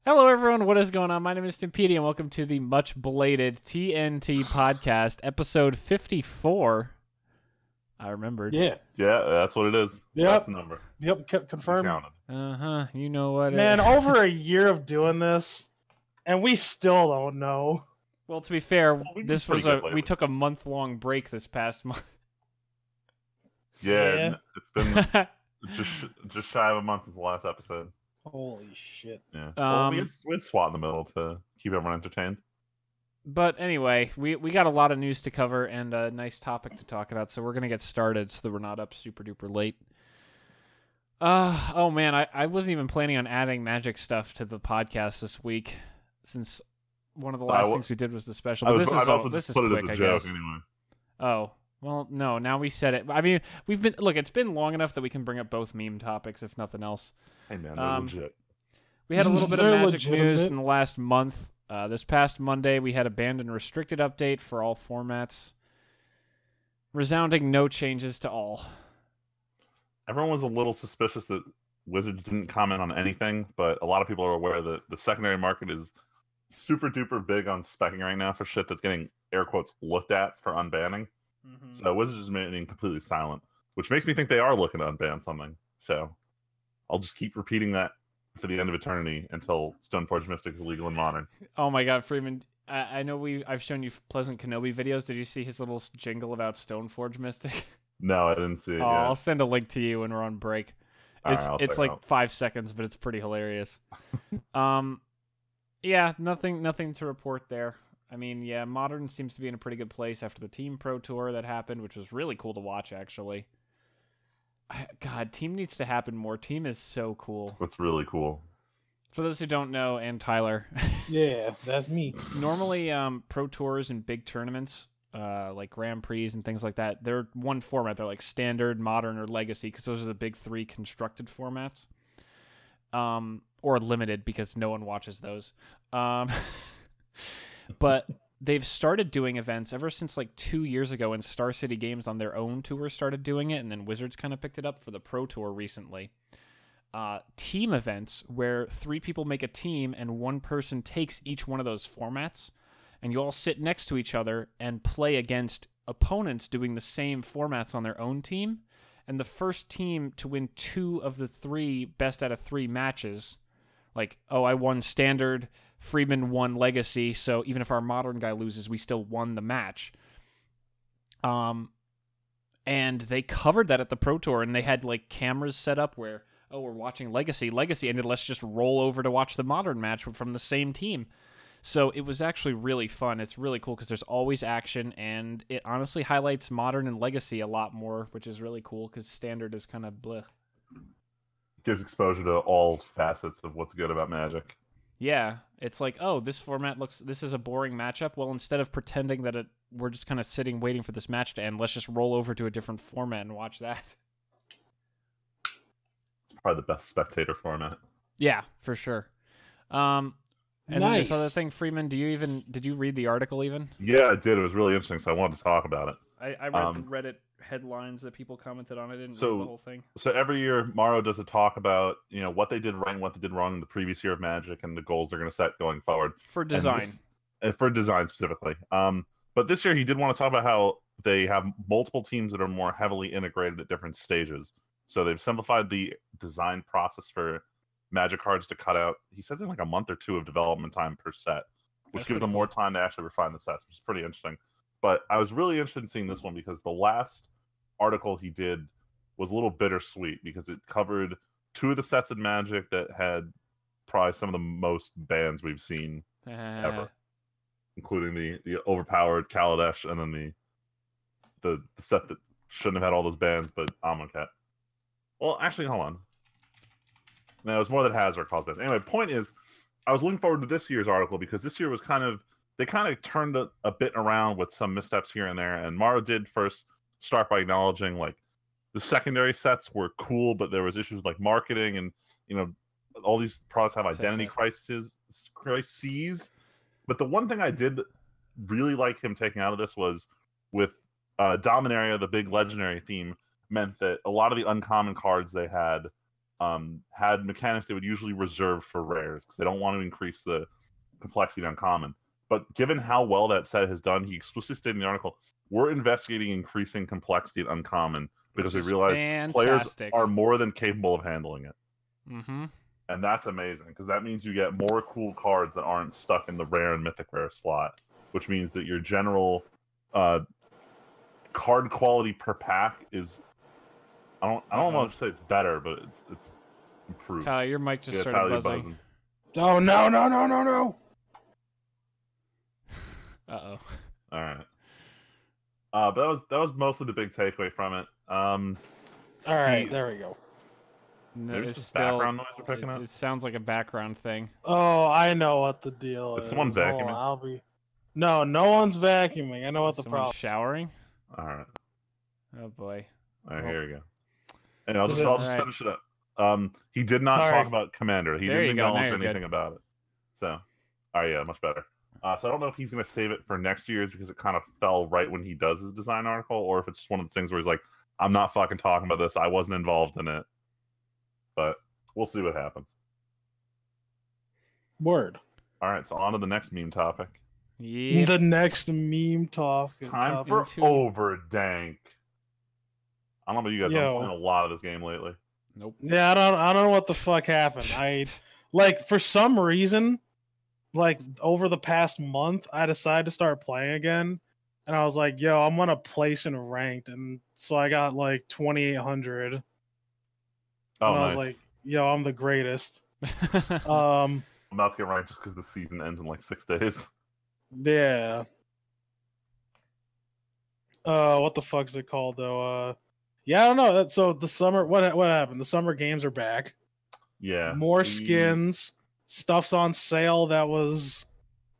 Hello, everyone. What is going on? My name is Timpedia, and welcome to the much belated TNT podcast, episode 54. I remembered. Yeah, that's what it is. Yep. That's the number. Yep, confirmed. Counted. Uh-huh. You know what? Man, over a year of doing this, and we still don't know. Well, to be fair, we've this been was pretty good lately. we took a month-long break this past month. Yeah. It's been just shy of a month since the last episode. Holy shit. Yeah. Well, we had SWAT in the middle to keep everyone entertained. But anyway, we got a lot of news to cover and a nice topic to talk about, so we're going to get started so that we're not up super-duper late. Oh man, I wasn't even planning on adding Magic stuff to the podcast this week, since one of the last things we did was the special. But this is quick, I guess. Anyway. Oh, well, no, now we said it. I mean, it's been long enough that we can bring up both meme topics, if nothing else. Hey man, they're legit. We had a little bit of Magic legitimate news in the last month. This past Monday, we had a banned and restricted update for all formats. Resounding no changes to all. Everyone was a little suspicious that Wizards didn't comment on anything, but a lot of people are aware that the secondary market is super duper big on speccing right now for shit that's getting air quotes looked at for unbanning. Mm-hmm. So Wizards is remaining completely silent, which makes me think they are looking to unban something. So I'll just keep repeating that for the end of eternity until Stoneforge Mystic is legal in Modern. Oh my God, Freeman! I know I've shown you Pleasant Kenobi videos. Did you see his little jingle about Stoneforge Mystic? No, I didn't see it. I'll send a link to you when we're on break. It's like 5 seconds, but it's pretty hilarious. Yeah, nothing to report there. I mean, yeah, Modern seems to be in a pretty good place after the Team Pro Tour that happened, which was really cool to watch, actually. God, Team needs to happen more. Team is so cool. That's really cool. For those who don't know, and Tyler. Yeah, that's me. Normally, Pro Tours and big tournaments, like Grand Prix and things like that, they're one format. They're like Standard, Modern, or Legacy, because those are the big three constructed formats. Or Limited, because no one watches those. But they've started doing events ever since like 2 years ago when Star City Games on their own tour started doing it, and then Wizards kind of picked it up for the Pro Tour recently. Team events where 3 people make a team and one person takes each one of those formats, and you all sit next to each other and play against opponents doing the same formats on their own team. And the first team to win 2 of the 3 best out of 3 matches, like, oh, I won Standard, Freeman won Legacy, so even if our Modern guy loses, we still won the match. And they covered that at the Pro Tour, and they had like cameras set up where, oh, we're watching Legacy ended, let's just roll over to watch the Modern match from the same team. So it was actually really fun. It's really cool because there's always action, and it honestly highlights Modern and Legacy a lot more, which is really cool because Standard is kind of bleh. Gives exposure to all facets of what's good about Magic. Yeah, it's like, oh, this is a boring matchup. Well, instead of pretending that we're just kind of sitting waiting for this match to end, let's just roll over to a different format and watch that. It's probably the best spectator format. Yeah, for sure. And Nice. then this other thing, Freeman, did you read the article even? Yeah, I did. It was really interesting, so I wanted to talk about it. I read the Reddit headlines that people commented on. I didn't read the whole thing. So every year, Morrow does a talk about what they did right and what they did wrong in the previous year of Magic and the goals they're going to set going forward. For design. For design specifically. But this year, he did want to talk about how they have multiple teams that are more heavily integrated at different stages. So they've simplified the design process for Magic cards to cut out, he says, in like a month or 2 of development time per set, which gives them more time to actually refine the sets, which is pretty interesting. But I was really interested in seeing this one because the last article he did was a little bittersweet because it covered 2 of the sets in Magic that had probably some of the most bans we've seen ever, including the overpowered Kaladesh and then the set that shouldn't have had all those bans, but Amonkhet. Well, actually, hold on. No, it was more that Hazard caused bans. Anyway, point is, I was looking forward to this year's article because this year was they kind of turned a bit around with some missteps here and there. And Morrow did first start by acknowledging like the secondary sets were cool, but there was issues with, like, marketing and all these products have identity crises. But the one thing I did really like him taking out of this was with Dominaria, the big legendary theme, meant that a lot of the uncommon cards they had had mechanics they would usually reserve for rares because they don't want to increase the complexity on common. But given how well that set has done, he explicitly stated in the article, we're investigating increasing complexity at uncommon because we realize players are more than capable of handling it. Mm-hmm. And that's amazing because that means you get more cool cards that aren't stuck in the rare and mythic rare slot, which means that your general card quality per pack is I don't want to say it's better, but it's improved. Tyler, your mic just started buzzing. Oh no. Uh-oh. All right. But that was mostly the big takeaway from it. All right, there we go. No, Maybe it's just still background noise we're picking up. It sounds like a background thing. Oh, I know what the deal is. Is someone vacuuming? I'll be. No one's vacuuming. I know what the problem. Showering. All right. Oh boy. All right, here we go. And I'll just finish it up. He did not talk about Commander. He didn't acknowledge anything about it. So, all right, yeah, much better. So I don't know if he's going to save it for next year's because it kind of fell right when he does his design article, or if it's just one of the things where he's like, I'm not fucking talking about this. I wasn't involved in it. But we'll see what happens. Word. All right, so on to the next meme topic. Yep. The next meme topic. Time for Overdank. I don't know about you guys. I'm playing a lot of this game lately. Nope. Yeah, I don't know what the fuck happened. I for some reason, over the past month, I decided to start playing again, and I was like, "Yo, I'm gonna place in ranked," and so I got 2,800. Oh, and I was nice. like, "Yo, I'm the greatest." I'm about to get ranked just because the season ends in 6 days. Yeah. What the fuck's it called though? Yeah, I don't know. So the summer, what happened? The summer games are back. Yeah. More skins. Stuff's on sale that was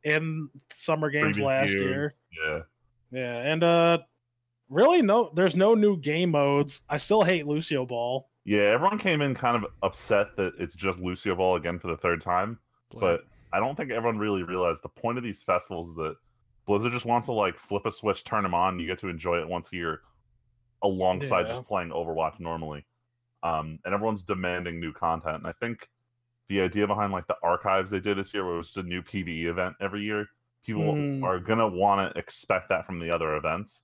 in summer games last year. Yeah. Yeah, and really there's no new game modes. I still hate Lucio Ball. Yeah, everyone came in kind of upset that it's just Lucio Ball again for the third time. But I don't think everyone really realized the point of these festivals is that Blizzard just wants to flip a switch, turn them on, and you get to enjoy it once a year alongside just playing Overwatch normally. And everyone's demanding new content. And I think the idea behind the archives they did this year, where it was just a new PvE event every year, people are gonna want to expect that from the other events.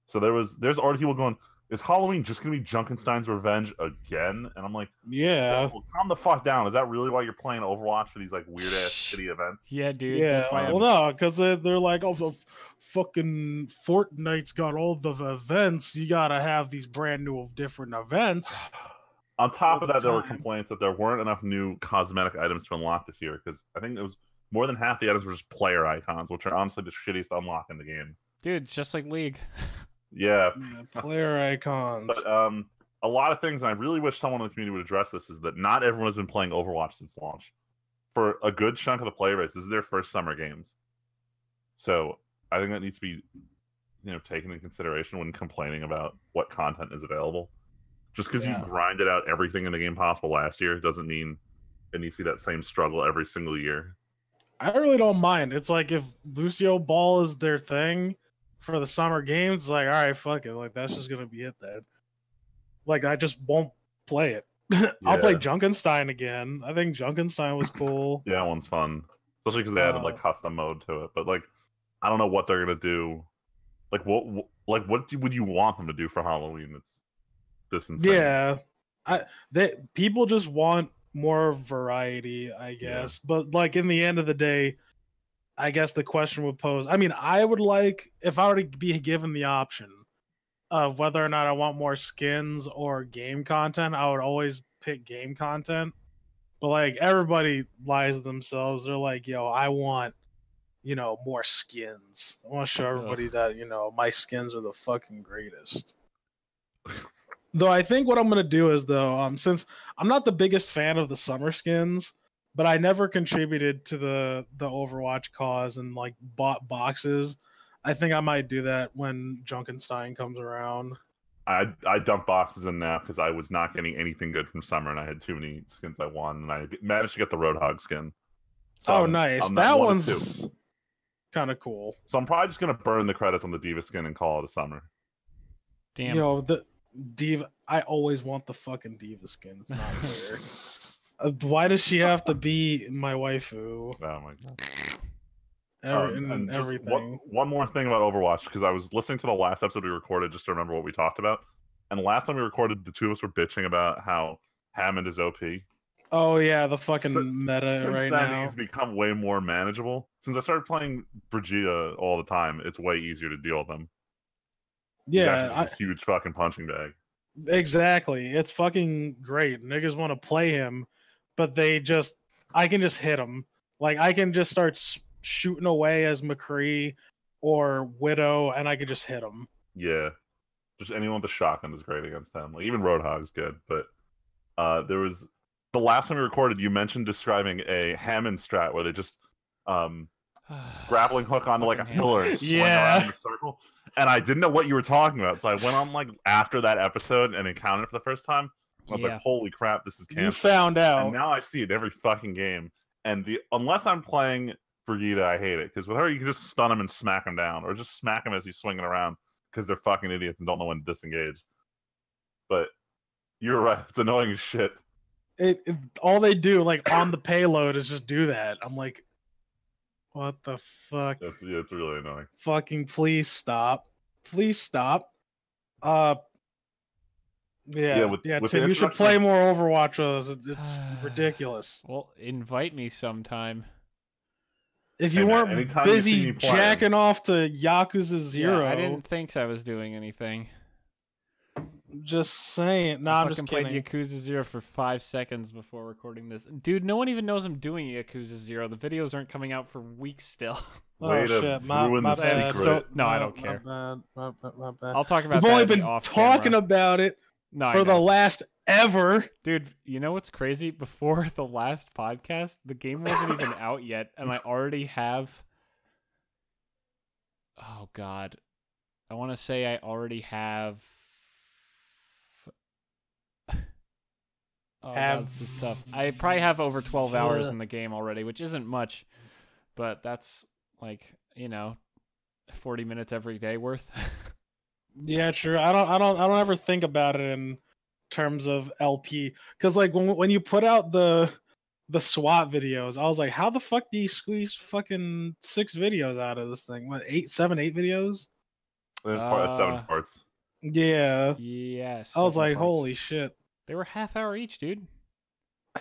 So there's already people going, is Halloween just gonna be Junkenstein's Revenge again? And I'm like, yeah, well, calm the fuck down. Is that really why you're playing Overwatch for these weird ass shitty events? Yeah, dude. Yeah, that's why no, because they're like, oh, fucking Fortnite's got all the events. You gotta have these brand new different events. On top of that, there were complaints that there weren't enough new cosmetic items to unlock this year, because I think it was more than half the items were just player icons, which are honestly the shittiest to unlock in the game. Dude, it's just like League. Yeah, player icons. But a lot of things, and I really wish someone in the community would address this, is that not everyone has been playing Overwatch since launch. For a good chunk of the player base, this is their first summer games. So I think that needs to be, taken into consideration when complaining about what content is available. Just because you grinded out everything in the game possible last year doesn't mean it needs to be that same struggle every single year. I really don't mind. It's like if Lucio Ball is their thing for the summer games, it's like, all right, fuck it. That's just gonna be it then. I just won't play it. I'll play Junkenstein again. I think Junkenstein was cool. Yeah, that one's fun. Especially because they added custom mode to it. But I don't know what they're gonna do. What would you want them to do for Halloween that's this insane? Yeah. People just want more variety, I guess. Yeah. But in the end of the day, I guess the question would pose, I mean, I would if I were to be given the option of whether or not I want more skins or game content, I would always pick game content. But everybody lies to themselves. They're like, yo, I want, more skins. I want to show everybody that, my skins are the fucking greatest. Though I think what I'm going to do is, since I'm not the biggest fan of the summer skins, but I never contributed to the Overwatch cause and bought boxes, I think I might do that when Junkenstein comes around. I dumped boxes in now because I was not getting anything good from summer, and I had too many skins I won, and I managed to get the Roadhog skin. So nice. That one's kind of cool. So I'm probably just going to burn the credits on the Diva skin and call it a summer. Damn. Diva. I always want the fucking Diva skin. It's not fair. Why does she have to be my waifu? Oh my god. And just everything. One more thing about Overwatch, because I was listening to the last episode we recorded just to remember what we talked about. And the last time we recorded, the two of us were bitching about how Hammond is OP. Oh yeah, the fucking meta Since right then, now. he's become way more manageable. Since I started playing Brigitte all the time, it's way easier to deal with him. Yeah, he's just a huge fucking punching bag. Exactly. It's fucking great. Niggas want to play him, but I can just hit him. Like, I can just start shooting away as McCree or Widow, and I can just hit him. Yeah. Just anyone with a shotgun is great against them. Like, even Roadhog's good, but there was... The last time we recorded, you mentioned describing a Hammond strat where they just grappling hook onto like a pillar and swing around in a circle. And I didn't know what you were talking about, so I went on like after that episode and encountered it for the first time. I was like, "Holy crap, this is canon!" You found out, and now I see it every fucking game. And unless I'm playing Brigitte, I hate it because with her you can just stun him and smack him down, or just smack him as he's swinging around because they're fucking idiots and don't know when to disengage. But you're right; it's annoying as shit. All they do, like on the payload, is just do that. I'm like, what the fuck? It's really annoying. Fucking please stop. Please stop. Tim, you should play more Overwatch with us. It's ridiculous. Well, invite me sometime. If you weren't busy jacking off to Yakuza 0. I didn't think I was doing anything. Just saying. No, I'm just kidding. I played Yakuza 0 for 5 seconds before recording this. Dude, no one even knows I'm doing Yakuza 0. The videos aren't coming out for weeks still. Oh, shit. My bad. No, I don't care. My bad. I'll talk about We've that only been talking about it for the last ever. Dude, you know what's crazy? Before the last podcast, the game wasn't even out yet, and I already have... Oh, God. I want to say I already have... Oh, that's just tough. I probably have over 12 hours in the game already, which isn't much, but that's like, 40 minutes every day worth. Yeah, true. I don't ever think about it in terms of LP, because like when you put out the SWAT videos, I was like, how the fuck do you squeeze fucking 6 videos out of this thing? What, 8 videos? There's part of 7 parts. Yeah. Yes. I was like, holy shit. They were half-hour each, dude.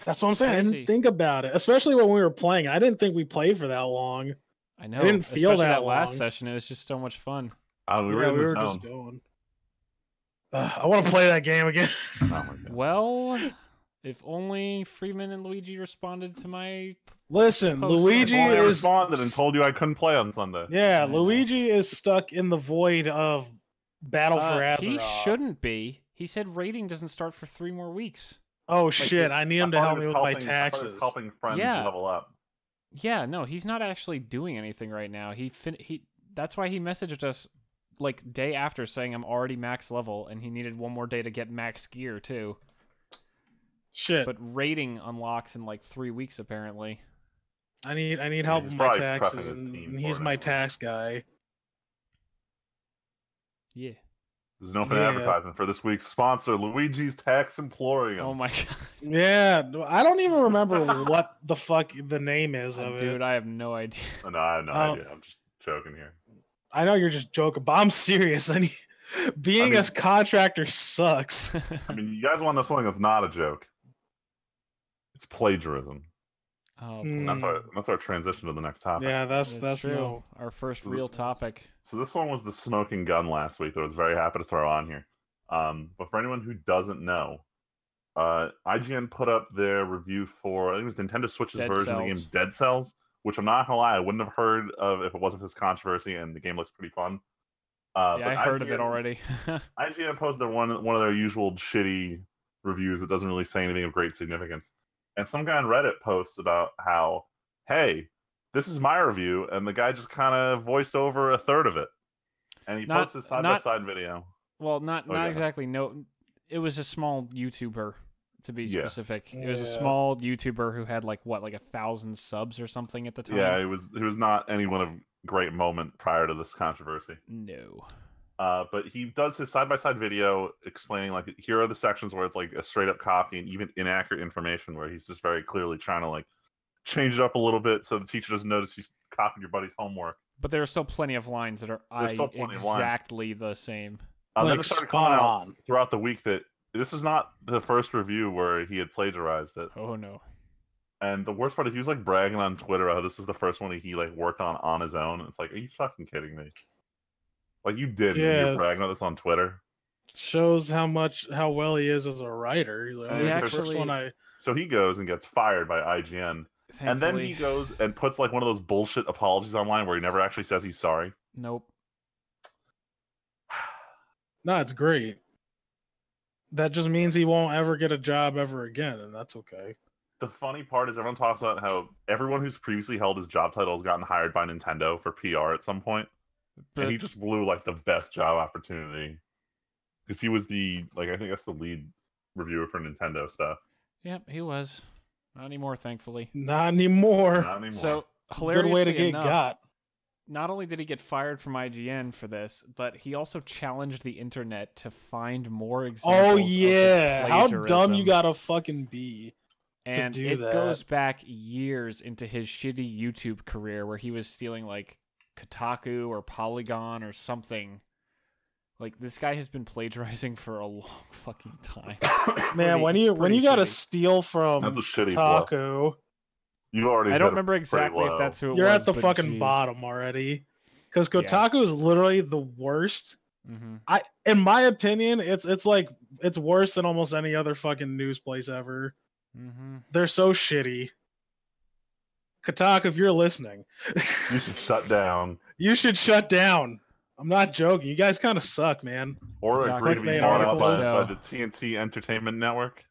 That's what I'm saying. I didn't think about it, especially when we were playing. I didn't think we played for that long. I know. I didn't feel that last session. It was just so much fun. We were just going. I want to play that game again. Oh my God. Well, if only Freeman and Luigi responded to my... Listen, Luigi responded and told you I couldn't play on Sunday. Yeah, Luigi is stuck in the void of Battle for Azeroth. He shouldn't be. He said rating doesn't start for 3 more weeks. Oh, shit. I need him to help me with my taxes. Helping friends level up. Yeah, no, he's not actually doing anything right now. That's why he messaged us like day after saying I'm already max level and he needed 1 more day to get max gear too. Shit. But rating unlocks in like 3 weeks apparently. I need help with my taxes and he's my tax guy. Yeah. There's no open advertising for this week's sponsor, Luigi's Tax Emporium. Oh my God. Yeah, I don't even remember what the fuck the name is of it. Dude, I have no idea. No, I have no idea. I'm just joking here. I know you're just joking, but I'm serious. Being a contractor sucks. I mean, you guys want to know something that's not a joke? It's plagiarism. Oh, that's our transition to the next topic. Yeah, that's true. Our first real topic. So this one was the smoking gun last week that I was very happy to throw on here. But for anyone who doesn't know, IGN put up their review for, I think it was Nintendo Switch's version of the game Dead Cells, which I'm not gonna lie, I wouldn't have heard of if it wasn't for this controversy, and the game looks pretty fun. But I heard of it already. IGN posted one of their usual shitty reviews that doesn't really say anything of great significance. And some guy on Reddit posts about how, hey, this is my review, and the guy just kind of voiced over a third of it. And he posted side-by-side video. Well, not exactly. No, it was a small YouTuber, to be specific. It was a small YouTuber who had like 1,000 subs or something at the time. Yeah, it was not anyone of great moment prior to this controversy. No. But he does his side-by-side video explaining, like, here are the sections where it's like a straight-up copy and even inaccurate information, where he's just very clearly trying to like change it up a little bit so the teacher doesn't notice he's copying your buddy's homework. But there are still plenty of lines that are exactly the same. Then it started coming out throughout the week that this is not the first review where he had plagiarized it. Oh no. And the worst part is he was like bragging on Twitter how this is the first one he like worked on his own. It's like, are you fucking kidding me? Like, you did. Yeah. You're bragging on this on Twitter. Shows how well he is as a writer. Like, So he goes and gets fired by IGN. Thankfully. And then he goes and puts like one of those bullshit apologies online where he never actually says he's sorry. Nope. No, it's great. That just means he won't ever get a job ever again, and that's okay. The funny part is everyone talks about how everyone who's previously held his job title has gotten hired by Nintendo for PR at some point. But, and he just blew like the best job opportunity because he was I think that's the lead reviewer for Nintendo stuff. Yep, he was. Not anymore, thankfully. Not anymore. So hilariously good way to get enough, got. Not only did he get fired from IGN for this, but he also challenged the internet to find more examples. Oh yeah, how dumb you gotta fucking be. And to do it that. goes back years into his shitty YouTube career where he was stealing like Kotaku or Polygon or something. Like, this guy has been plagiarizing for a long fucking time. Man, when you gotta steal from that's a shitty Kotaku, you already. I don't remember exactly if that's who it was. You're at the fucking bottom already, because Kotaku is literally the worst. Mm-hmm. In my opinion, it's worse than almost any other fucking news place ever. Mm-hmm. They're so shitty. Kotaku, if you're listening, you should shut down. You should shut down. I'm not joking. You guys kind of suck, man. Or agree to be bought out by the TNT Entertainment Network.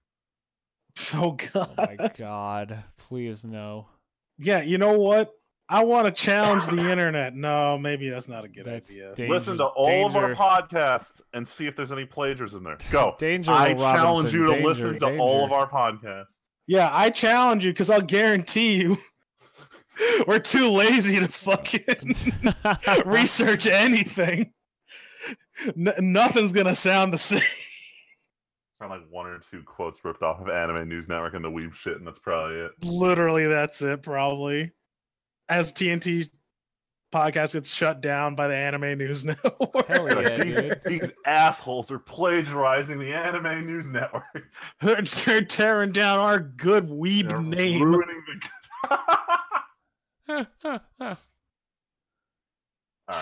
Oh god. Oh my god. Please no. Yeah, you know what? I want to challenge the internet. No, maybe that's not a good idea. Listen to all of our podcasts and see if there's any plagiarism there. Go. I challenge you to listen to all of our podcasts. Yeah, I challenge you because I'll guarantee you we're too lazy to fucking research anything. Nothing's gonna sound the same. Like one or two quotes ripped off of Anime News Network and the weeb shit, and that's probably it. Literally, that's it. Probably. As TNT podcast gets shut down by the Anime News Network. Hell yeah, these assholes are plagiarizing the Anime News Network. They're tearing down our good weeb name. Ruining the.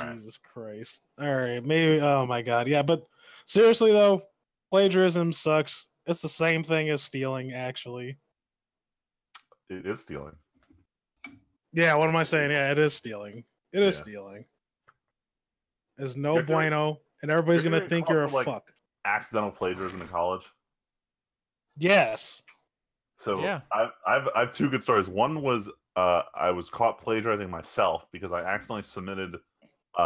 Jesus Christ. All right, maybe. Oh my god, yeah. But seriously though, plagiarism sucks. It's the same thing as stealing, actually. It is stealing. Yeah, what am I saying? Yeah, it is stealing. It is stealing. There's no bueno, and everybody's gonna think you're a fuck. Accidental plagiarism in college. Yes. So yeah. I have two good stories. One was I was caught plagiarizing myself because I accidentally submitted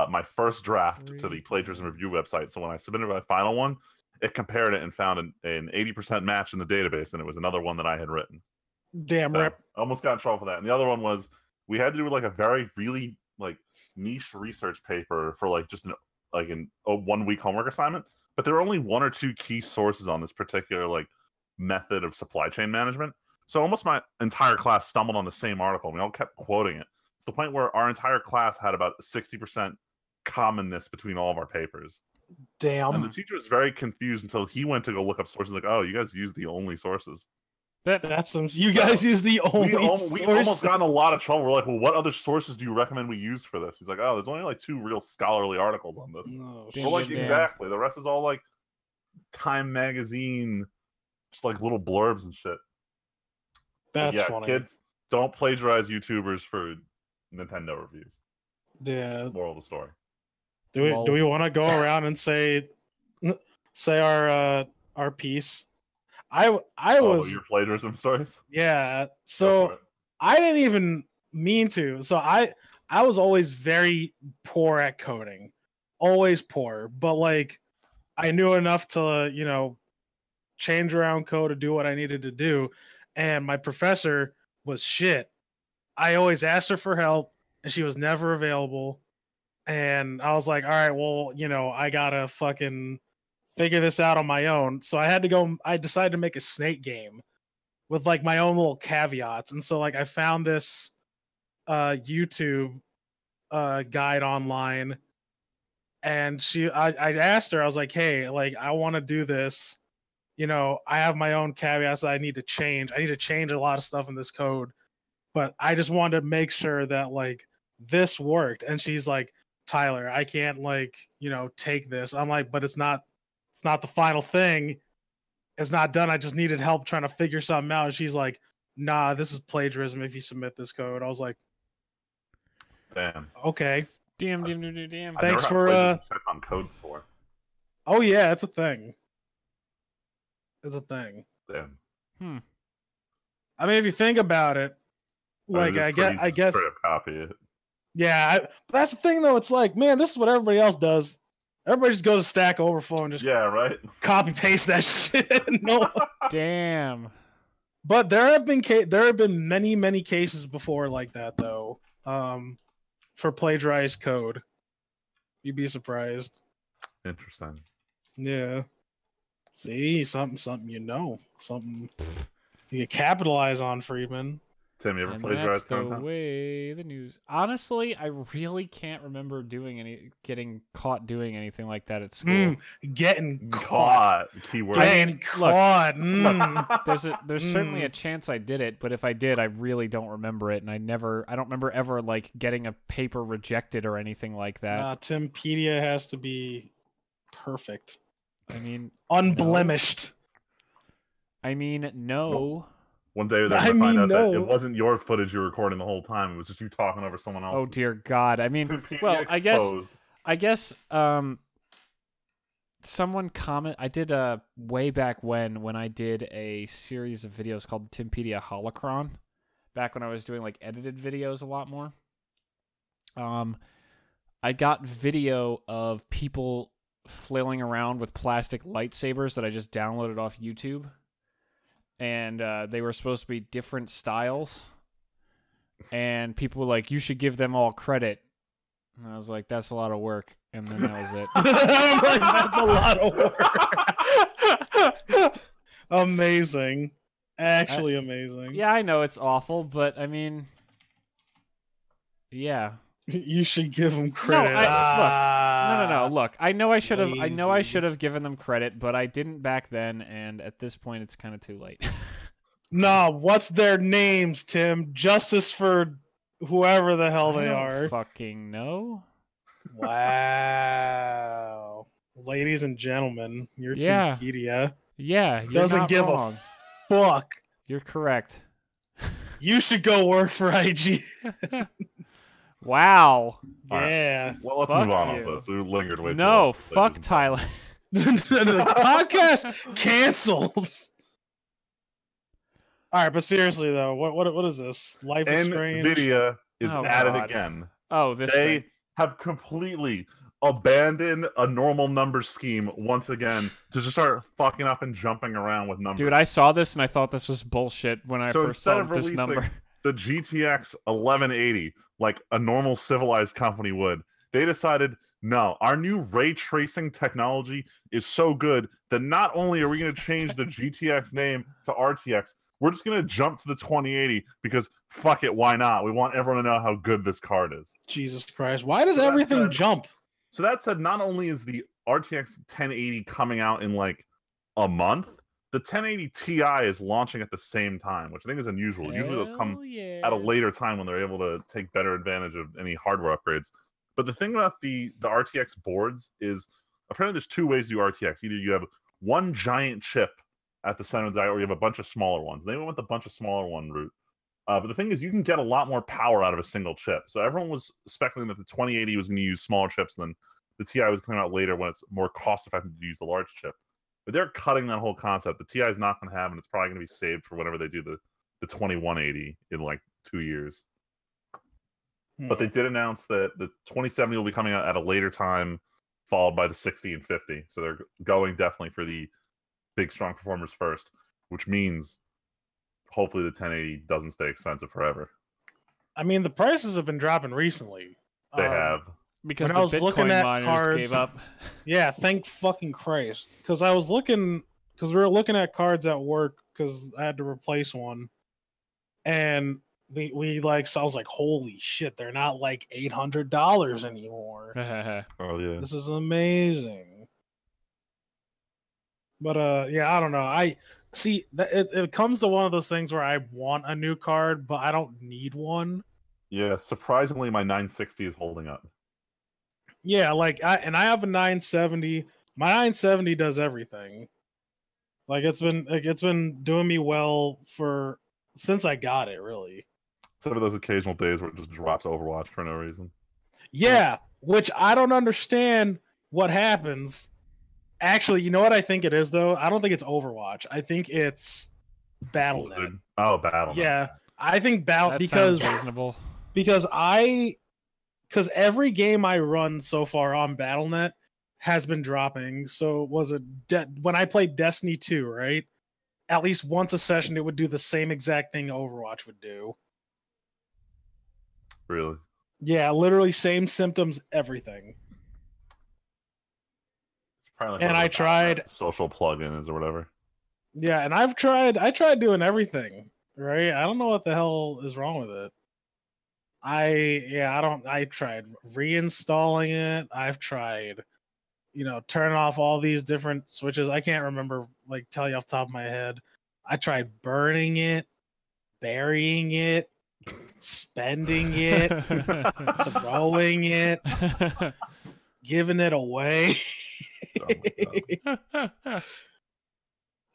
my first draft to the plagiarism review website. So when I submitted my final one, it compared it and found an 80% match in the database, and it was another one that I had written. Damn rip. I almost got in trouble for that. And the other one was we had to do like a very really like niche research paper for like just a 1 week homework assignment, but there were only one or two key sources on this particular like method of supply chain management. So almost my entire class stumbled on the same article. We all kept quoting it. It's the point where our entire class had about 60% commonness between all of our papers. Damn. And the teacher was very confused until he went to go look up sources. Like, oh, you guys use the only sources. That's some. You guys use the only. We almost got in a lot of trouble. We're like, well, what other sources do you recommend we used for this? He's like, oh, there's only like 2 real scholarly articles on this. No, we're like, exactly. The rest is all like Time Magazine, just like little blurbs and shit. That's funny. Kids, don't plagiarize YouTubers for Nintendo reviews. Yeah. Moral of the story. Do we want to go around and say our piece? I was your plagiarism stories. Yeah, so I didn't even mean to. So I was always very poor at coding, always poor. But like, I knew enough to change around code to do what I needed to do. And my professor was shit. I always asked her for help, and she was never available. And I was like, all right, well, I gotta fucking figure this out on my own. So I decided to make a snake game with like my own little caveats. And so like I found this YouTube guide online, and I asked her, I was like, hey, like I want to do this. I have my own caveats that I need to change. I need to change a lot of stuff in this code, but I just wanted to make sure that like this worked. And she's like, Tyler, I can't like, take this. I'm like, but it's not the final thing. It's not done. I just needed help trying to figure something out. And she's like, nah, this is plagiarism if you submit this code. I was like, Damn. okay. Damn. Thanks for check on code before. Oh yeah, it's a thing. It's a thing. Damn. I mean, if you think about it, like I guess straight up copy it. Yeah, but that's the thing though. It's like, man, this is what everybody else does. Everybody just goes to Stack Overflow and just right. copy paste that shit. No. Damn. But there have been many cases before like that though. For plagiarized code. You'd be surprised. Interesting. Yeah. See, something something you can capitalize on, Freeman. Tim, you ever And plagiarized that's content? the way the news. Honestly, I really can't remember getting caught doing anything like that at school. Getting caught. Keyword. Getting caught. There's certainly a chance I did it, but if I did, I really don't remember it, and I don't remember ever like getting a paper rejected or anything like that. Timpedia has to be perfect. I mean, unblemished. No. I mean, no. One day they're gonna find out that it wasn't your footage you were recording the whole time. It was just you talking over someone else. Oh dear God! I mean, well, exposed. I guess, someone comment. I did way back when I did a series of videos called Timpedia Holocron, back when I was doing like edited videos a lot more. I got video of people flailing around with plastic lightsabers that I just downloaded off YouTube. And they were supposed to be different styles. And people were like, you should give them all credit. And I was like, that's a lot of work. And then that was it. I'm like, that's a lot of work. Amazing. Actually amazing. Yeah, I know it's awful, but I mean, yeah. You should give them credit. No. Look, I know I should have given them credit, but I didn't back then, and at this point, it's kind of too late. No, what's their names, Tim? Justice for whoever the hell they are. Fucking know. Wow, ladies and gentlemen, your Timpedia. Yeah, you're doesn't not give wrong. a fuck. You're correct. You should go work for IG. Wow. Yeah. Right. Well, let's move on with this. We lingered way too long. No, fuck Tyler. The podcast canceled. All right, but seriously though, what is this? Life is Strange. NVIDIA is at it God. again. Oh, this they thing. have completely abandoned a normal number scheme once again to just start fucking up and jumping around with numbers. Dude, I saw this and I thought this was bullshit when I first saw this number. The GTX 1180, like a normal civilized company would, they decided, no, our new ray tracing technology is so good that not only are we going to change the GTX name to RTX, we're just going to jump to the 2080 because fuck it, why not? We want everyone to know how good this card is. Jesus Christ. Why does everything jump? So that said, not only is the RTX 1080 coming out in like a month, the 1080 Ti is launching at the same time, which I think is unusual. Usually those come at a later time when they're able to take better advantage of any hardware upgrades. But the thing about the RTX boards is apparently there's two ways to do RTX. Either you have one giant chip at the center of the die, or you have a bunch of smaller ones. They went with the bunch of smaller one route. But the thing is, you can get a lot more power out of a single chip. So everyone was speculating that the 2080 was going to use smaller chips, and then the Ti was coming out later when it's more cost-effective to use the large chip. But they're cutting that whole concept. The Ti is not going to have, and it's probably going to be saved for whenever they do the 2180 in like 2 years. But they did announce that the 2070 will be coming out at a later time, followed by the 60 and 50. So they're going definitely for the big, strong performers first, which means hopefully the 1080 doesn't stay expensive forever. I mean, the prices have been dropping recently. They have. Because when the I was looking Bitcoin at miners cards, gave up. yeah, thank fucking Christ. Because I was looking, because we were looking at cards at work because I had to replace one, and we like, so I was like, holy shit, they're not like $800 anymore. Oh yeah. This is amazing. But yeah, I don't know. I see it comes to one of those things where I want a new card, but I don't need one. Yeah, surprisingly, my 960 is holding up. Yeah, like I have a 970. My 970 does everything. Like it's been doing me well for since I got it, really. Except for those occasional days where it just drops Overwatch for no reason. Yeah, which I don't understand what happens. Actually, you know what I think it is though? I don't think it's Overwatch. I think it's Battle.net. Oh, Battle.net. Yeah, I think That because sounds reasonable. because every game I run so far on Battle.net has been dropping. So was it when I played Destiny 2, right? At least once a session, it would do the same exact thing Overwatch would do. Really? Yeah, literally same symptoms, everything. It's probably And I tried social plugins or whatever. Yeah, and I tried doing everything, right? I don't know what the hell is wrong with it. I tried reinstalling it. I've tried, turning off all these different switches. I can't remember, like, tell you off the top of my head. I tried burning it, burying it, spending it, throwing it, giving it away.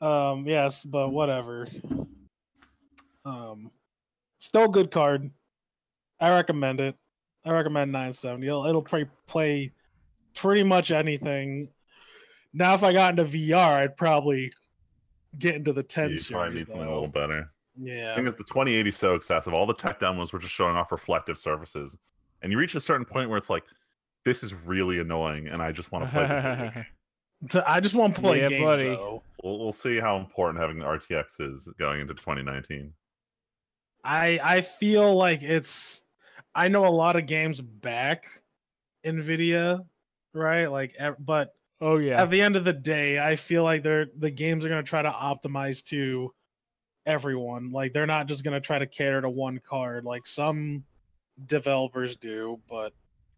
Yes, but whatever. Still a good card. I recommend it. I recommend 970. It'll play pretty much anything. Now, if I got into VR, I'd probably get into the 10 You probably series. need something a little better. Yeah. I think that the 2080 is so excessive. All the tech demos were just showing off reflective surfaces, and you reach a certain point where it's like, this is really annoying, and I just want to play this game. I just want to play Yeah, games, buddy. though. We'll see how important having the RTX is going into 2019. I feel like I know a lot of games back NVIDIA, right? Like, but Oh yeah. at the end of the day, I feel like the games are going to try to optimize to everyone. Like, they're not just going to try to cater to one card like some developers do. But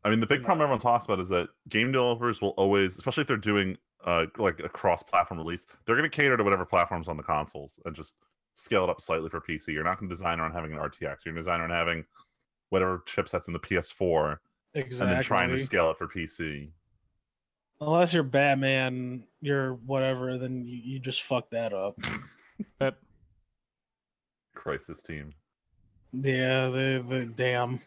I mean, the big problem everyone talks about is that game developers will always, especially if they're doing like a cross-platform release, they're going to cater to whatever platforms on the consoles and just scale it up slightly for PC. You're not going to design around having an RTX. You're going to design around having whatever chipsets in the PS4, exactly. and then trying to scale it for PC. Unless you're Batman, you're whatever, then you just fuck that up. But Crisis team. Yeah, the damn.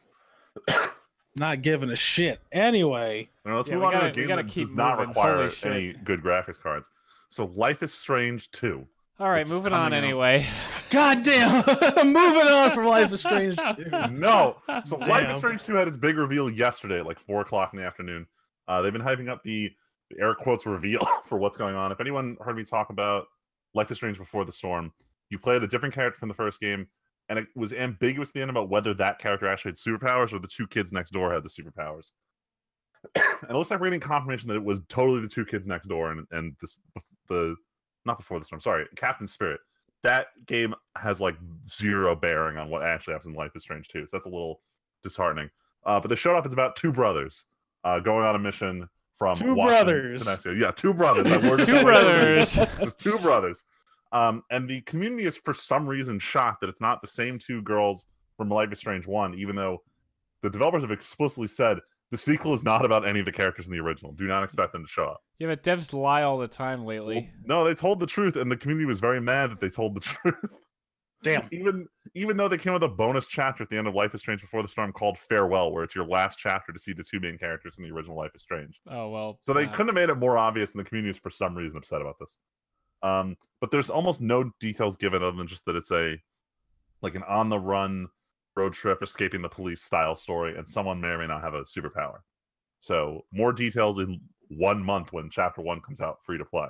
Not giving a shit. Anyway. Let's move on to a game that does not require any good graphics cards. So Life is Strange 2. All right, moving on anyway. God damn. Moving on from Life is Strange 2. No. So Life is Strange 2 had its big reveal yesterday at like 4 o'clock in the afternoon. They've been hyping up the air quotes reveal for what's going on. If anyone heard me talk about Life is Strange Before the Storm, you played a different character from the first game, and it was ambiguous at the end about whether that character actually had superpowers or the two kids next door had the superpowers. And it looks like we're getting confirmation that it was totally the two kids next door, and the not Before the Storm, sorry, Captain Spirit. That game has like zero bearing on what actually happens in Life is Strange 2, so that's a little disheartening. But they showed up. It's about two brothers going on a mission from two Washington brothers. to Mexico. Yeah, two brothers. Two brothers. Just two brothers. And the community is for some reason shocked that it's not the same two girls from Life is Strange 1, even though the developers have explicitly said the sequel is not about any of the characters in the original. Do not expect them to show up. Yeah, but devs lie all the time lately. Well, no, they told the truth, and the community was very mad that they told the truth. Damn. Even though they came with a bonus chapter at the end of Life is Strange Before the Storm called Farewell, where it's your last chapter to see the two main characters in the original Life is Strange. Oh, well. So they couldn't have made it more obvious, and the community is for some reason upset about this. But there's almost no details given other than just that it's an on-the-run road trip escaping the police style story, and someone may or may not have a superpower. So more details in 1 month when Chapter 1 comes out free to play.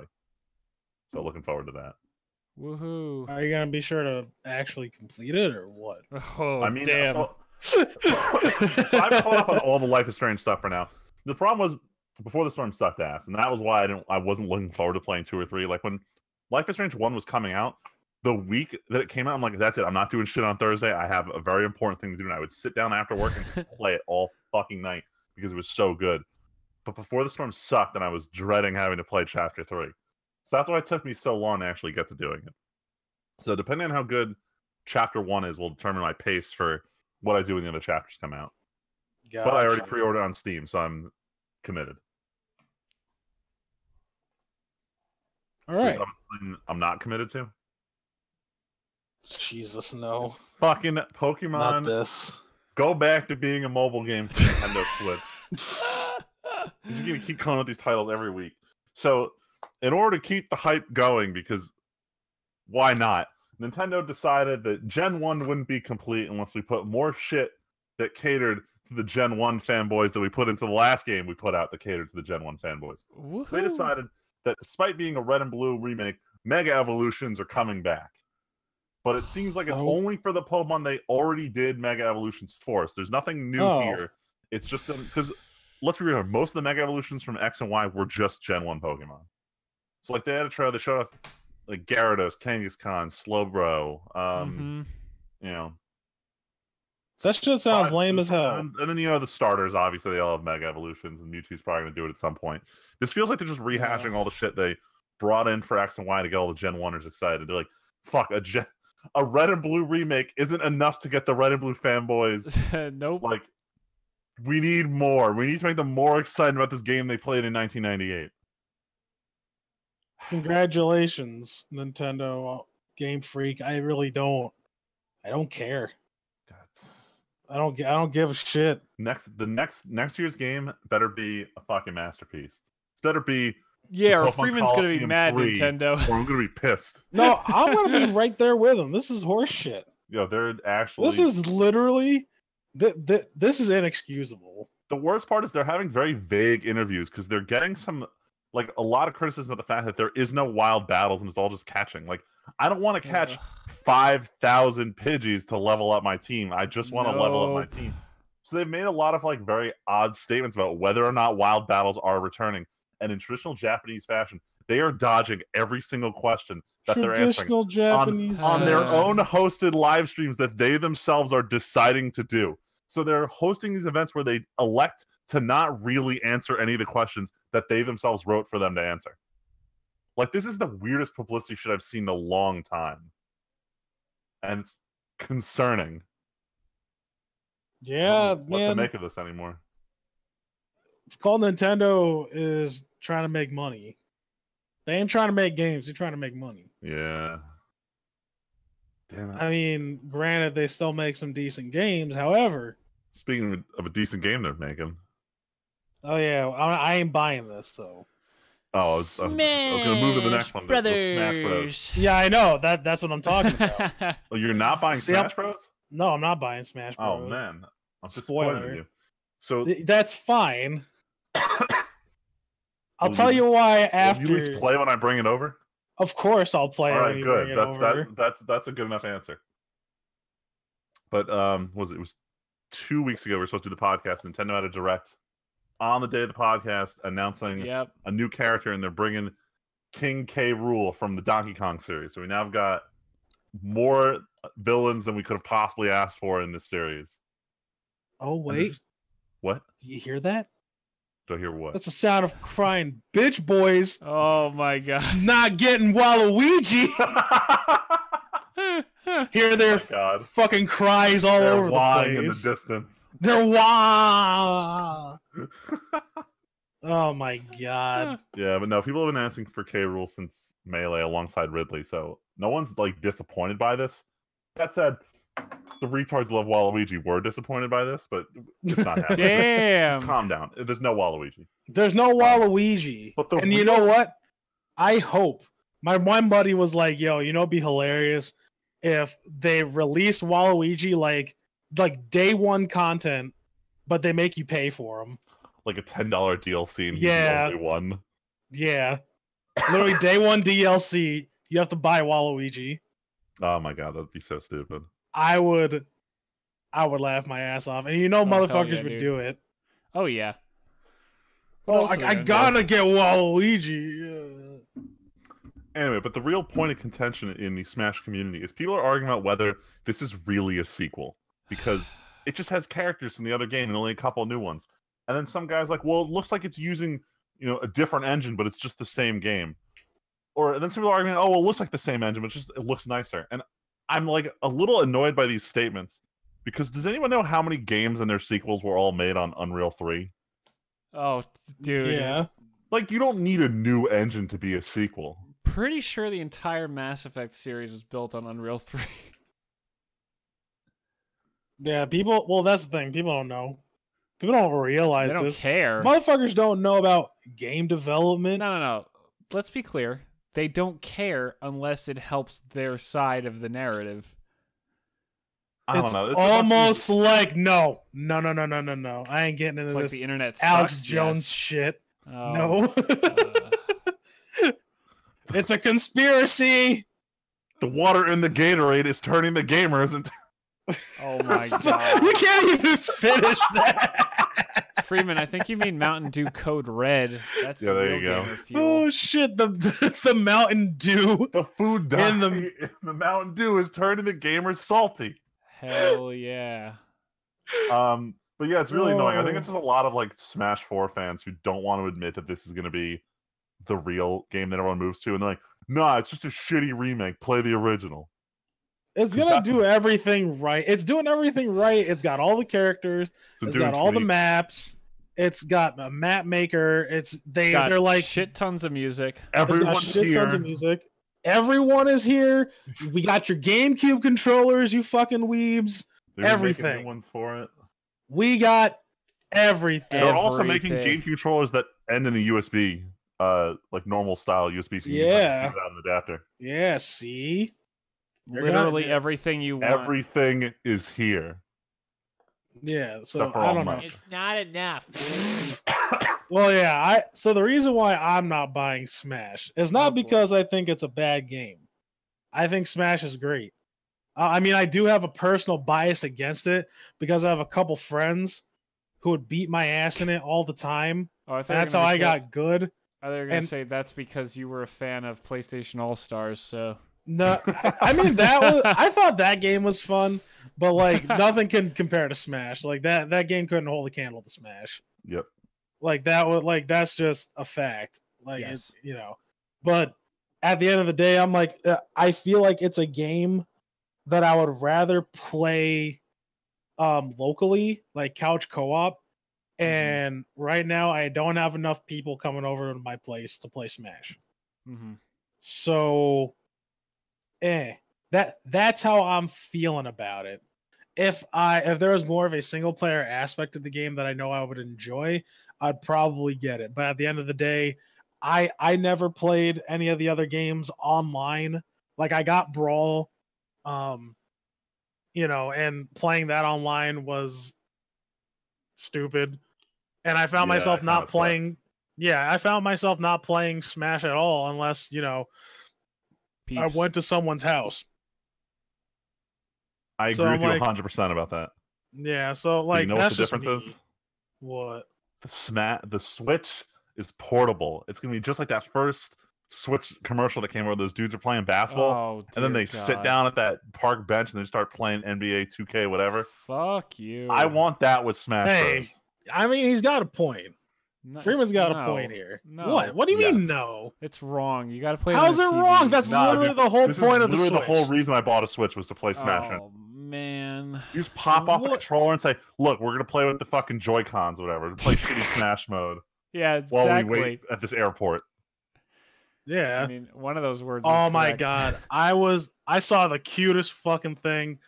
So looking forward to that. Woohoo. Are you going to be sure to actually complete it or what? Oh, I mean, damn. so I've caught up on all the Life is Strange stuff for now. The problem was Before the Storm sucked ass, and that was why I wasn't looking forward to playing 2 or 3. Like when Life is Strange 1 was coming out, the week that it came out, I'm like, that's it. I'm not doing shit on Thursday. I have a very important thing to do, and I would sit down after work and play it all fucking night because it was so good. But Before the Storm sucked, and I was dreading having to play Chapter 3. So that's why it took me so long to actually get to doing it. So depending on how good Chapter 1 is will determine my pace for what I do when the other chapters come out. Gotcha. But I already pre-ordered on Steam, so I'm committed. All right. I'm not committed to. Jesus, no. Fucking Pokemon. Not this. Go back to being a mobile game for Nintendo Switch. You're just gonna keep calling out these titles every week. So, in order to keep the hype going, because why not? Nintendo decided that Gen 1 wouldn't be complete unless we put more shit that catered to the Gen 1 fanboys that we put into the last game we put out that catered to the Gen 1 fanboys. Woohoo. They decided that despite being a Red and Blue remake, Mega Evolutions are coming back. But it seems like it's only for the Pokemon they already did Mega Evolutions for. So there's nothing new here. It's just because, let's be real, most of the Mega Evolutions from X and Y were just Gen 1 Pokemon. So like they had a trailer, they showed off like Gyarados, Kangaskhan, Slowbro, you know. That shit sounds lame as hell. And then, you know, the starters, obviously, they all have Mega Evolutions, and Mewtwo's probably going to do it at some point. This feels like they're just rehashing all the shit they brought in for X and Y to get all the Gen 1ers excited. They're like, fuck, a Red and Blue remake isn't enough to get the Red and Blue fanboys. Nope. Like, we need more. We need to make them more excited about this game they played in 1998. Congratulations, Nintendo Game Freak. I really don't. I don't care. I don't give a shit. Next year's game better be a fucking masterpiece. It better be or Freeman's gonna be mad, 3, Nintendo. Or I'm gonna be pissed. No, I'm gonna be right there with them. This is horseshit. Yo, they're actually. This is literally. This is inexcusable. The worst part is they're having very vague interviews because they're getting a lot of criticism of the fact that there is no wild battles and it's all just catching. Like, I don't want to catch 5,000 Pidgeys to level up my team. I just want to level up my team. So they've made a lot of very odd statements about whether or not wild battles are returning. And in traditional Japanese fashion, they are dodging every single question that they're answering Japanese on their own hosted live streams that they themselves are deciding to do. So they're hosting these events where they elect to not really answer any of the questions that they themselves wrote for them to answer. Like, this is the weirdest publicity shit I've seen in a long time. And it's concerning. Yeah, man. What to make of this anymore? It's called Nintendo is trying to make money. They ain't trying to make games. They're trying to make money. Yeah. Damn it. I mean, granted, they still make some decent games. However, speaking of a decent game they're making. Oh, yeah. I ain't buying this, though. Oh, I was going to move to the next one. Smash Bros. Yeah, I know. That's what I'm talking about. Oh, you're not buying Smash Bros? No, I'm not buying Smash Bros. Oh, man. I'm disappointed in you. So that's fine. I'll tell you why after. Will you at least play when I bring it over? Of course I'll play when you bring it over. That's a good enough answer. But it was 2 weeks ago we were supposed to do the podcast. Nintendo had a direct on the day of the podcast announcing a new character, and they're bringing King K. Rool from the Donkey Kong series. So we now have got more villains than we could have possibly asked for in this series. Oh, wait. What? Do you hear that? Do I hear what? That's the sound of crying bitch boys. Oh, my God. Not getting Waluigi. Hear their fucking cries all over the place. In the distance. They're wah. Oh my God. Yeah, but no, people have been asking for K. Rool since Melee alongside Ridley, so no one's disappointed by this. That said, the retards love Waluigi were disappointed by this, but it's not happening. Damn. Just calm down. There's no Waluigi. There's no Waluigi. And you know what? I hope. My one buddy was like, yo, it'd be hilarious if they release Waluigi like day one content, but they make you pay for them. Like a $10 DLC and he's the only one. Yeah. Literally day one DLC, you have to buy Waluigi. Oh my God, that'd be so stupid. I would laugh my ass off. And motherfuckers would do it. Oh yeah. Oh, I gotta get Waluigi. Anyway, but the real point of contention in the Smash community is people are arguing about whether this is really a sequel because it just has characters from the other game and only a couple new ones. And then some guys like, well, it looks like it's using, a different engine, but it's just the same game. And then some people are arguing, oh, well, it looks like the same engine, but it looks nicer. And I'm like a little annoyed by these statements because does anyone know how many games and their sequels were all made on Unreal 3? Oh, dude. Yeah. Like, you don't need a new engine to be a sequel. Pretty sure the entire Mass Effect series was built on Unreal 3. Yeah, well, that's the thing. People don't know. People don't realize They don't this. care. Motherfuckers don't know about game development. No. Let's be clear. They don't care unless it helps their side of the narrative. I don't It's know. It's almost like no. I ain't getting into It's like this the internet Alex sucks, Jones yes. shit. Oh, No. It's a conspiracy. The water in the Gatorade is turning the gamers into... Oh my god. You can't even finish that. Freeman, I think you mean Mountain Dew Code Red. That's Yeah, the there real you go. gamer fuel. Oh shit, the Mountain Dew. The food dye In the Mountain Dew is turning the gamers salty. Hell yeah. But yeah, it's really annoying. I think Oh. it's just a lot of like Smash 4 fans who don't want to admit that this is going to be the real game that everyone moves to, and they're like, "Nah, it's just a shitty remake. Play the original." It's 'Cause gonna that's do everything right. It's doing everything right. It's got all the characters. So It's doing got all the tweaks. maps. It's got a map maker. Got They're like shit tons of music. it's got Everyone's shit here. tons of music. Everyone is here. We got your GameCube controllers, you fucking weebs. They're making everything. new ones for it. We got everything. They're also making Everything. game controllers that end in a USB, like normal style USB. So you Yeah. can use that an adapter. Yeah, see? They're Literally gonna- everything you want. Everything is here. Yeah, so Except for I all don't know. money. It's not enough. Well, yeah, so the reason why I'm not buying Smash is not Oh, boy. because I think it's a bad game. I think Smash is great. I mean, I do have a personal bias against it because I have a couple friends who would beat my ass in it all the time. Oh, I thought And that's how I got good. I thought you were gonna and- say that's because you were a fan of PlayStation All Stars. So No, I mean I thought that game was fun, but like nothing can compare to Smash. Like that game couldn't hold a candle to Smash. Yep. Like that's just a fact. Like Yes. but at the end of the day, I'm like I feel like it's a game that I would rather play locally, like couch co-op. And right now I don't have enough people coming over to my place to play Smash. mhm. So that's how I'm feeling about it. If there was more of a single player aspect of the game that I know I would enjoy, I'd probably get it. But at the end of the day, I never played any of the other games online. Like I got Brawl, and playing that online was stupid. And I found Yeah, myself it not kinda playing. Yeah, I found myself not playing Smash at all unless, I Peeps. went to someone's house. I So agree I'm with you like- 100% about that. Yeah, so But like you know what that's the just difference me. is? What? The Switch is portable. It's gonna be just like that first Switch commercial that came where those dudes are playing basketball, Oh, and then dear they sit God. down at that park bench and they start playing NBA 2K, whatever. Fuck you. I want that with Smash Hey, Bros. I mean, he's got a point. No, Freeman's got a no, point here. no. What? What do you mean Yes. no? It's wrong. You got to play. How's on it a TV. wrong? That's Nah, literally dude, the whole This point is of the literally Switch. the whole reason I bought a Switch was to play Smash. Oh man. You just pop off the What? controller and say, "Look, we're gonna play with the fucking Joy-Cons, or whatever, to play shitty Smash mode Yeah, while exactly. we wait at this airport." Yeah. I mean, one of those words. Oh was my correct. god. I saw the cutest fucking thing.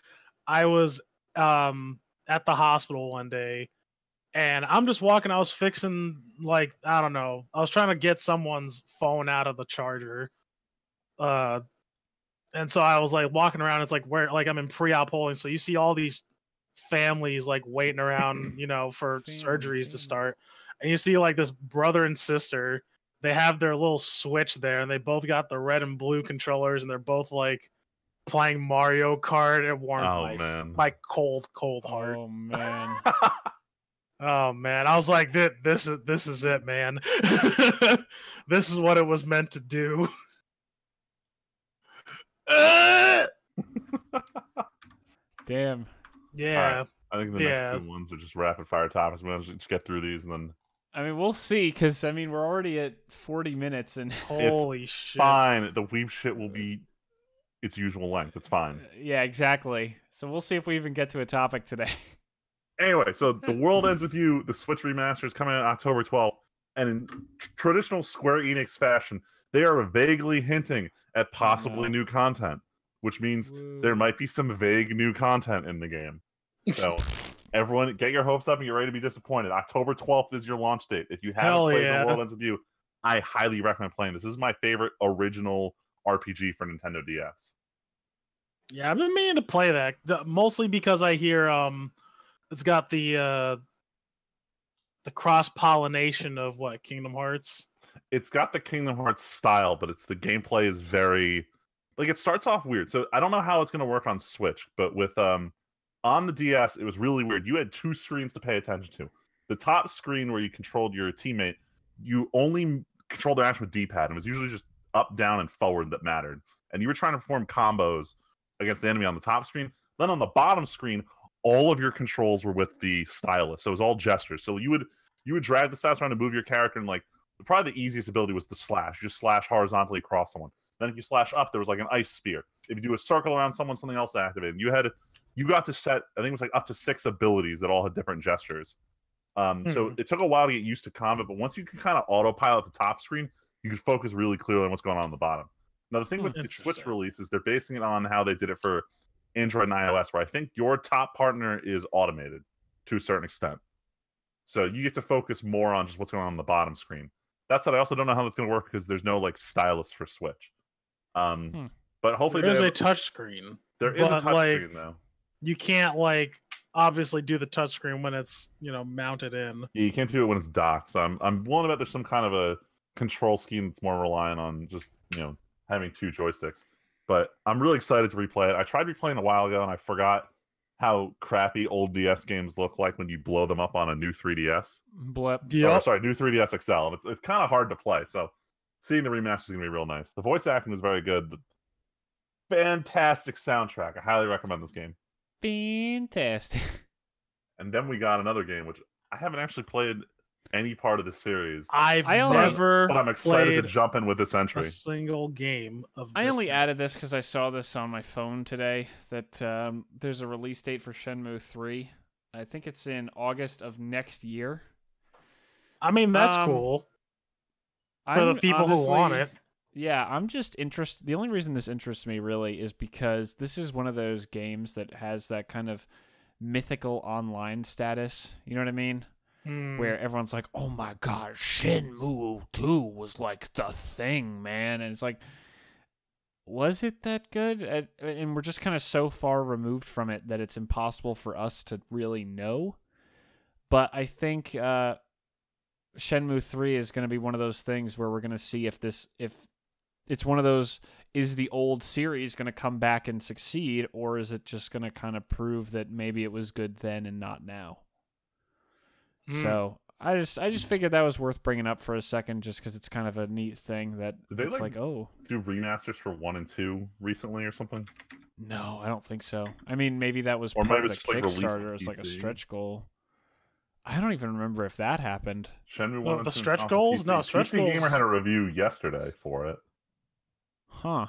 I was at the hospital one day and I'm just walking, I was fixing I don't know. I was trying to get someone's phone out of the charger. And so I was walking around, it's where I'm in pre-op holding. So you see all these families waiting around, for surgeries to start. And you see this brother and sister, they have their little Switch there and they both got the red and blue controllers and they're both playing Mario Kart. It warmed Oh, man. my cold heart. Oh man. Oh man, I was like, this is it, man. This is what it was meant to do. Damn. Yeah, Right. I think the next two ones are just rapid fire topics. We're gonna just get through these and then. I mean, we'll see, because I mean, we're already at 40 minutes, and holy shit! Fine, the weeb shit will be its usual length. It's fine. Yeah, exactly. So we'll see if we even get to a topic today. Anyway, so The World Ends With You, the Switch remaster is coming out October 12th, and in traditional Square Enix fashion, they are vaguely hinting at possibly new content, which means there might be some vague new content in the game. So everyone, get your hopes up and get ready to be disappointed. October 12th is your launch date. If you haven't played The World Ends With You, I highly recommend playing this. This is my favorite original RPG for Nintendo DS. Yeah, I've been meaning to play that, mostly because I hear it's got the cross-pollination of what, Kingdom Hearts? It's got the Kingdom Hearts style, but the gameplay is very like, it starts off weird. So I don't know how it's going to work on Switch, but with on the DS, it was really weird. You had two screens to pay attention to. The top screen where you controlled your teammate, you only controlled their action with D-pad, and it was usually just up, down, and forward that mattered. And you were trying to perform combos against the enemy on the top screen. Then on the bottom screen, all of your controls were with the stylus. So it was all gestures. So you would drag the stylus around to move your character, and like probably the easiest ability was the slash. You just slash horizontally across someone. Then if you slash up, there was like an ice spear. If you do a circle around someone, something else activated. You got to set, I think it was like up to 6 abilities that all had different gestures. So it took a while to get used to combat, but once you can kind of autopilot the top screen, you can focus really clearly on what's going on the bottom. Now, the thing with the Switch release is they're basing it on how they did it for Android and iOS, where I think your top partner is automated to a certain extent. So you get to focus more on just what's going on the bottom screen. That said, I also don't know how that's going to work because there's no like stylus for Switch. But hopefully there is a touch screen. There is a touch screen though. You can't like obviously do the touch screen when it's mounted in. Yeah, you can't do it when it's docked. So I'm willing to bet there's some kind of a control scheme that's more reliant on just having 2 joysticks. But I'm really excited to replay it. I tried replaying a while ago and I forgot how crappy old DS games look like when you blow them up on a new 3DS. Blip. Yep. Sorry, new 3DS XL. It's kind of hard to play. So seeing the remaster is going to be real nice. The voice acting is very good. The fantastic soundtrack. I highly recommend this game. Fantastic. And then we got another game, which I haven't actually played any part of the series. I've never but I'm excited to jump in with this entry. A single game of I only added this because I saw this on my phone today, that there's a release date for Shenmue 3. I think it's in August of next year. I mean, that's cool. For the people who want it. Yeah, I'm just interested. The only reason this interests me really is because this is one of those games that has that kind of mythical online status. You know what I mean? Where everyone's like, oh my god, Shenmue 2 was like the thing, man. And it's like, was it that good? And we're just kind of so far removed from it that it's impossible for us to really know. But I think Shenmue 3 is going to be one of those things where we're going to see if it's one of those, is the old series going to come back and succeed, or is it just going to kind of prove that maybe it was good then and not now? So I just figured that was worth bringing up for a second, just because it's kind of a neat thing that it's like, oh, do remasters for 1 and 2 recently or something? No, I don't think so. I mean, maybe that was part of the Kickstarter as like a stretch goal. I don't even remember if that happened. Shenmue 1 and 2 the stretch goals? No, stretch goals. PC Gamer had a review yesterday for it. Huh.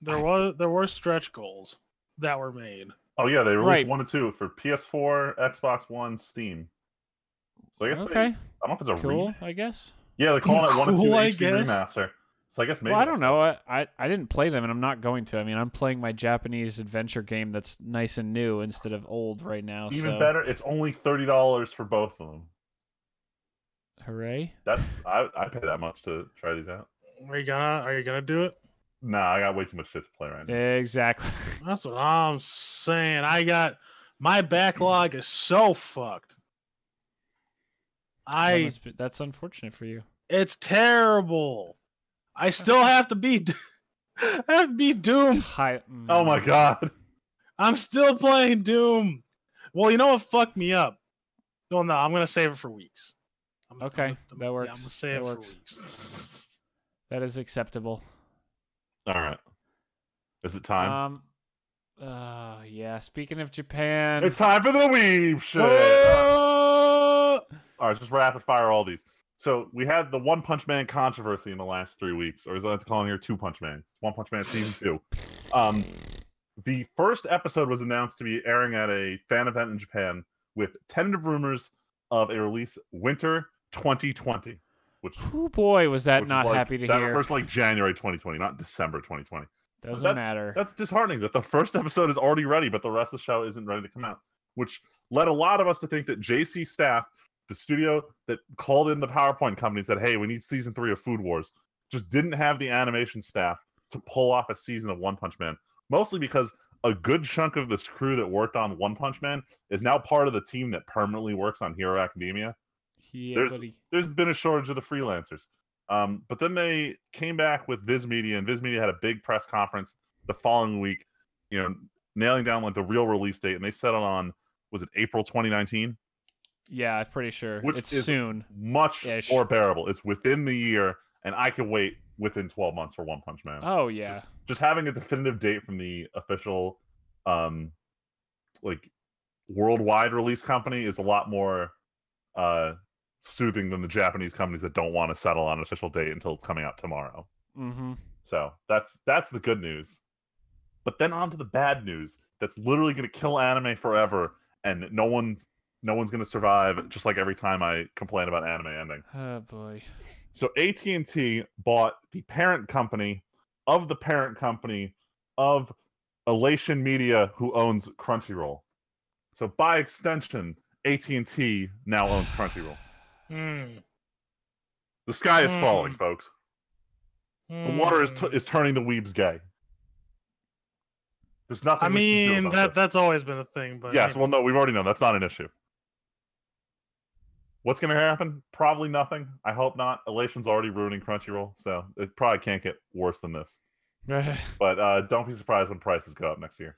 There were stretch goals that were made. Oh yeah, they released 1 and 2 for PS4, Xbox One, Steam. So I guess okay. I don't know if it's a cool. I guess. Yeah, they're calling it 1 and 2 I HD guess. remaster. So I guess maybe. Well, I don't know. I didn't play them, and I'm not going to. I mean, I'm playing my Japanese adventure game that's nice and new instead of old right now. Even better, it's only $30 for both of them. Hooray! I pay that much to try these out. Are you gonna do it? Nah, I got way too much shit to play right now. Exactly. That's what I'm saying. My backlog is so fucked. That's unfortunate for you. It's terrible. I still have to beat Doom. Oh my god. I'm still playing Doom. Well, you know what fucked me up? Well, no, I'm gonna save it for weeks. Okay, that works. Yeah, I'm gonna save it That for works. weeks. That is acceptable. All right. Is it time? Yeah. Speaking of Japan, It's time for the weeb shit. Oh! All right, just rapid fire all these. So we had the One Punch Man controversy in the last 3 weeks, or as I like to call it here, Two Punch Man. It's One Punch Man season 2. The first episode was announced to be airing at a fan event in Japan with tentative rumors of a release winter 2020, which oh boy, was that which not is like, happy to that hear. refers to like January 2020, not December 2020. Doesn't matter. That's disheartening that the first episode is already ready, but the rest of the show isn't ready to come out, which led a lot of us to think that JC staff, the studio that called in the PowerPoint company and said, hey, we need season 3 of Food Wars, just didn't have the animation staff to pull off a season of One Punch Man. Mostly because a good chunk of this crew that worked on One Punch Man is now part of the team that permanently works on Hero Academia. Yeah, There's been a shortage of the freelancers. But then they came back with Viz Media, and Viz Media had a big press conference the following week, nailing down like the real release date, and they settled on, was it April 2019? Yeah, I'm pretty sure. Which it's is soon. Much more bearable. It's within the year, and I can wait within 12 months for One Punch Man. Oh yeah. Just having a definitive date from the official like worldwide release company is a lot more soothing than the Japanese companies that don't want to settle on an official date until it's coming out tomorrow. Mm-hmm. So that's the good news. But then on to the bad news that's literally going to kill anime forever, and no one's going to survive, just like every time I complain about anime ending. Oh boy. So AT&T bought the parent company of the parent company of Elation Media, who owns Crunchyroll. So by extension, AT&T now owns Crunchyroll. The sky is falling, folks. The water is turning the weebs gay. There's nothing. I mean, that's that's always been a thing, but yes. Well, no, we've already known that's not an issue. What's going to happen? Probably nothing. I hope not. Elation's already ruining Crunchyroll, so it probably can't get worse than this. But don't be surprised when prices go up next year.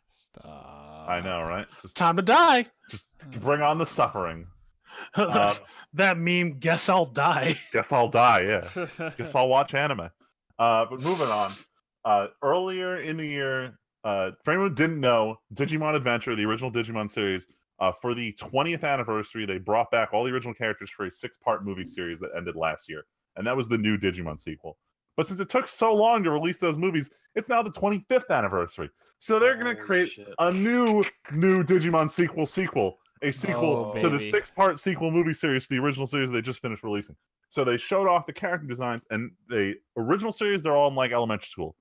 Stop. I know, right? Time to die. Just bring on the suffering. That meme, guess I'll die. Guess I'll die, yeah. Guess I'll watch anime. But moving on. Earlier in the year, for anyone who didn't know, Digimon Adventure, the original Digimon series, for the 20th anniversary, they brought back all the original characters for a 6-part movie series that ended last year. And that was the new Digimon sequel. But since it took so long to release those movies, it's now the 25th anniversary. So they're going to create a new Digimon sequel. A sequel to the 6-part sequel movie series to the original series they just finished releasing. So they showed off the character designs, and the original series, they're all in like elementary school.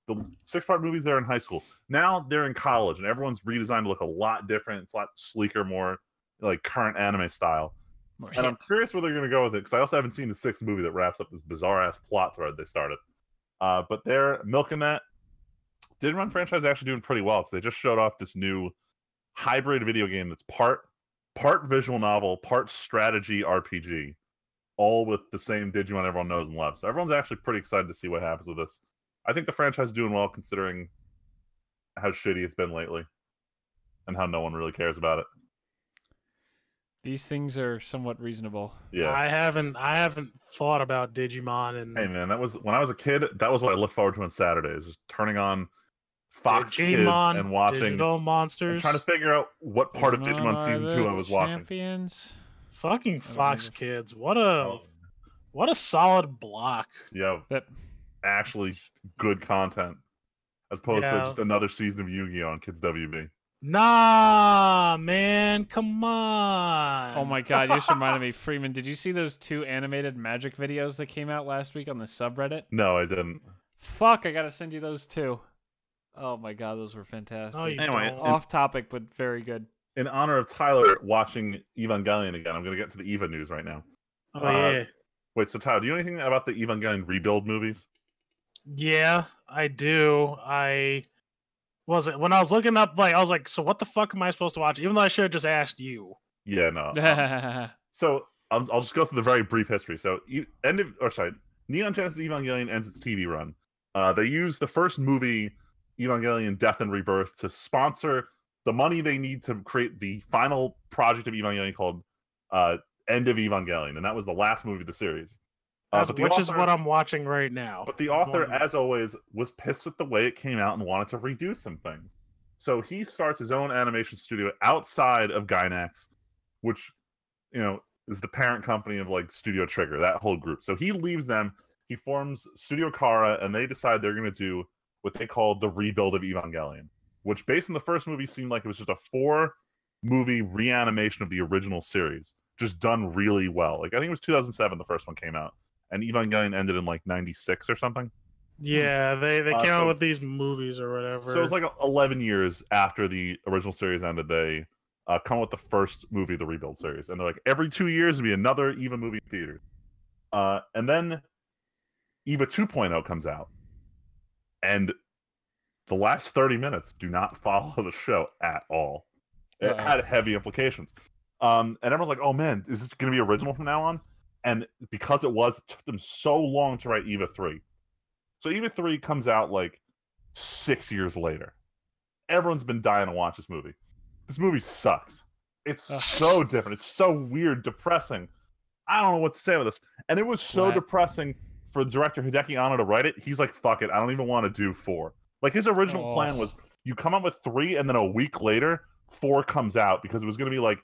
The 6-part movies, they're in high school. Now they're in college, and everyone's redesigned to look a lot different. It's a lot sleeker, more like current anime style. And I'm curious where they're going to go with it, because I also haven't seen the 6th movie that wraps up this bizarre-ass plot thread they started. But they're milking that. Digimon franchise is actually doing pretty well, because they just showed off this new hybrid video game that's part visual novel, part strategy RPG, all with the same Digimon everyone knows and loves. So everyone's actually pretty excited to see what happens with this. I think the franchise is doing well, considering how shitty it's been lately and how no one really cares about it. These things are somewhat reasonable. Yeah, I haven't thought about Digimon. And hey man, that was when I was a kid. That was what I looked forward to on Saturdays, just turning on Fox Digimon, Kids and watching Digital Monsters, and trying to figure out what part of Digimon season 2 I was watching. Fucking Fox Kids, what a solid block. Yeah, actually good content, as opposed to just another season of Yu-Gi-Oh on Kids WB. Nah, man, come on. Oh my god, you just reminded me, Freeman, did you see those 2 animated magic videos that came out last week on the subreddit? No, I didn't. Fuck, I gotta send you those too. Oh my god, those were fantastic. No, anyway, off topic, but very good. In honor of Tyler watching Evangelion again, I'm going to get to the Eva news right now. Oh, yeah. Wait, so Tyler, do you know anything about the Evangelion rebuild movies? Yeah, I do. When I was looking up, like, I was like, so what the fuck am I supposed to watch? Even though I should have just asked you. Yeah, no. So I'll just go through the very brief history. So Neon Genesis Evangelion ends its TV run. They used the first movie, Evangelion Death and Rebirth, to sponsor the money they need to create the final project of Evangelion called End of Evangelion, and that was the last movie of the series. Which is what I'm watching right now. But the author, as always, was pissed with the way it came out and wanted to redo some things. So he starts his own animation studio outside of Gainax, which, you know, is the parent company of like Studio Trigger, that whole group. So he leaves them, he forms Studio Kara, and they decide they're going to do what they call the rebuild of Evangelion, which based on the first movie seemed like it was just a 4-movie reanimation of the original series, just done really well. Like I think it was 2007 the first one came out, and Evangelion ended in like 96 or something. Yeah, they came out with these movies or whatever. So it was like 11 years after the original series ended, they come up with the first movie of the rebuild series, and they're like, every 2 years will be another Eva movie in theaters. And then Eva 2.0 comes out, and the last 30 minutes do not follow the show at all. It had heavy implications. And everyone's like, oh man, is this going to be original from now on? And because it took them so long to write Eva 3. So Eva 3 comes out like 6 years later. Everyone's been dying to watch this movie. This movie sucks. It's so different. It's so weird, depressing. I don't know what to say with this. And it was so depressing for director Hideki Anno to write it. He's like, fuck it, I don't even want to do 4. Like his original plan was you come up with 3 and then a week later 4 comes out because it was going to be like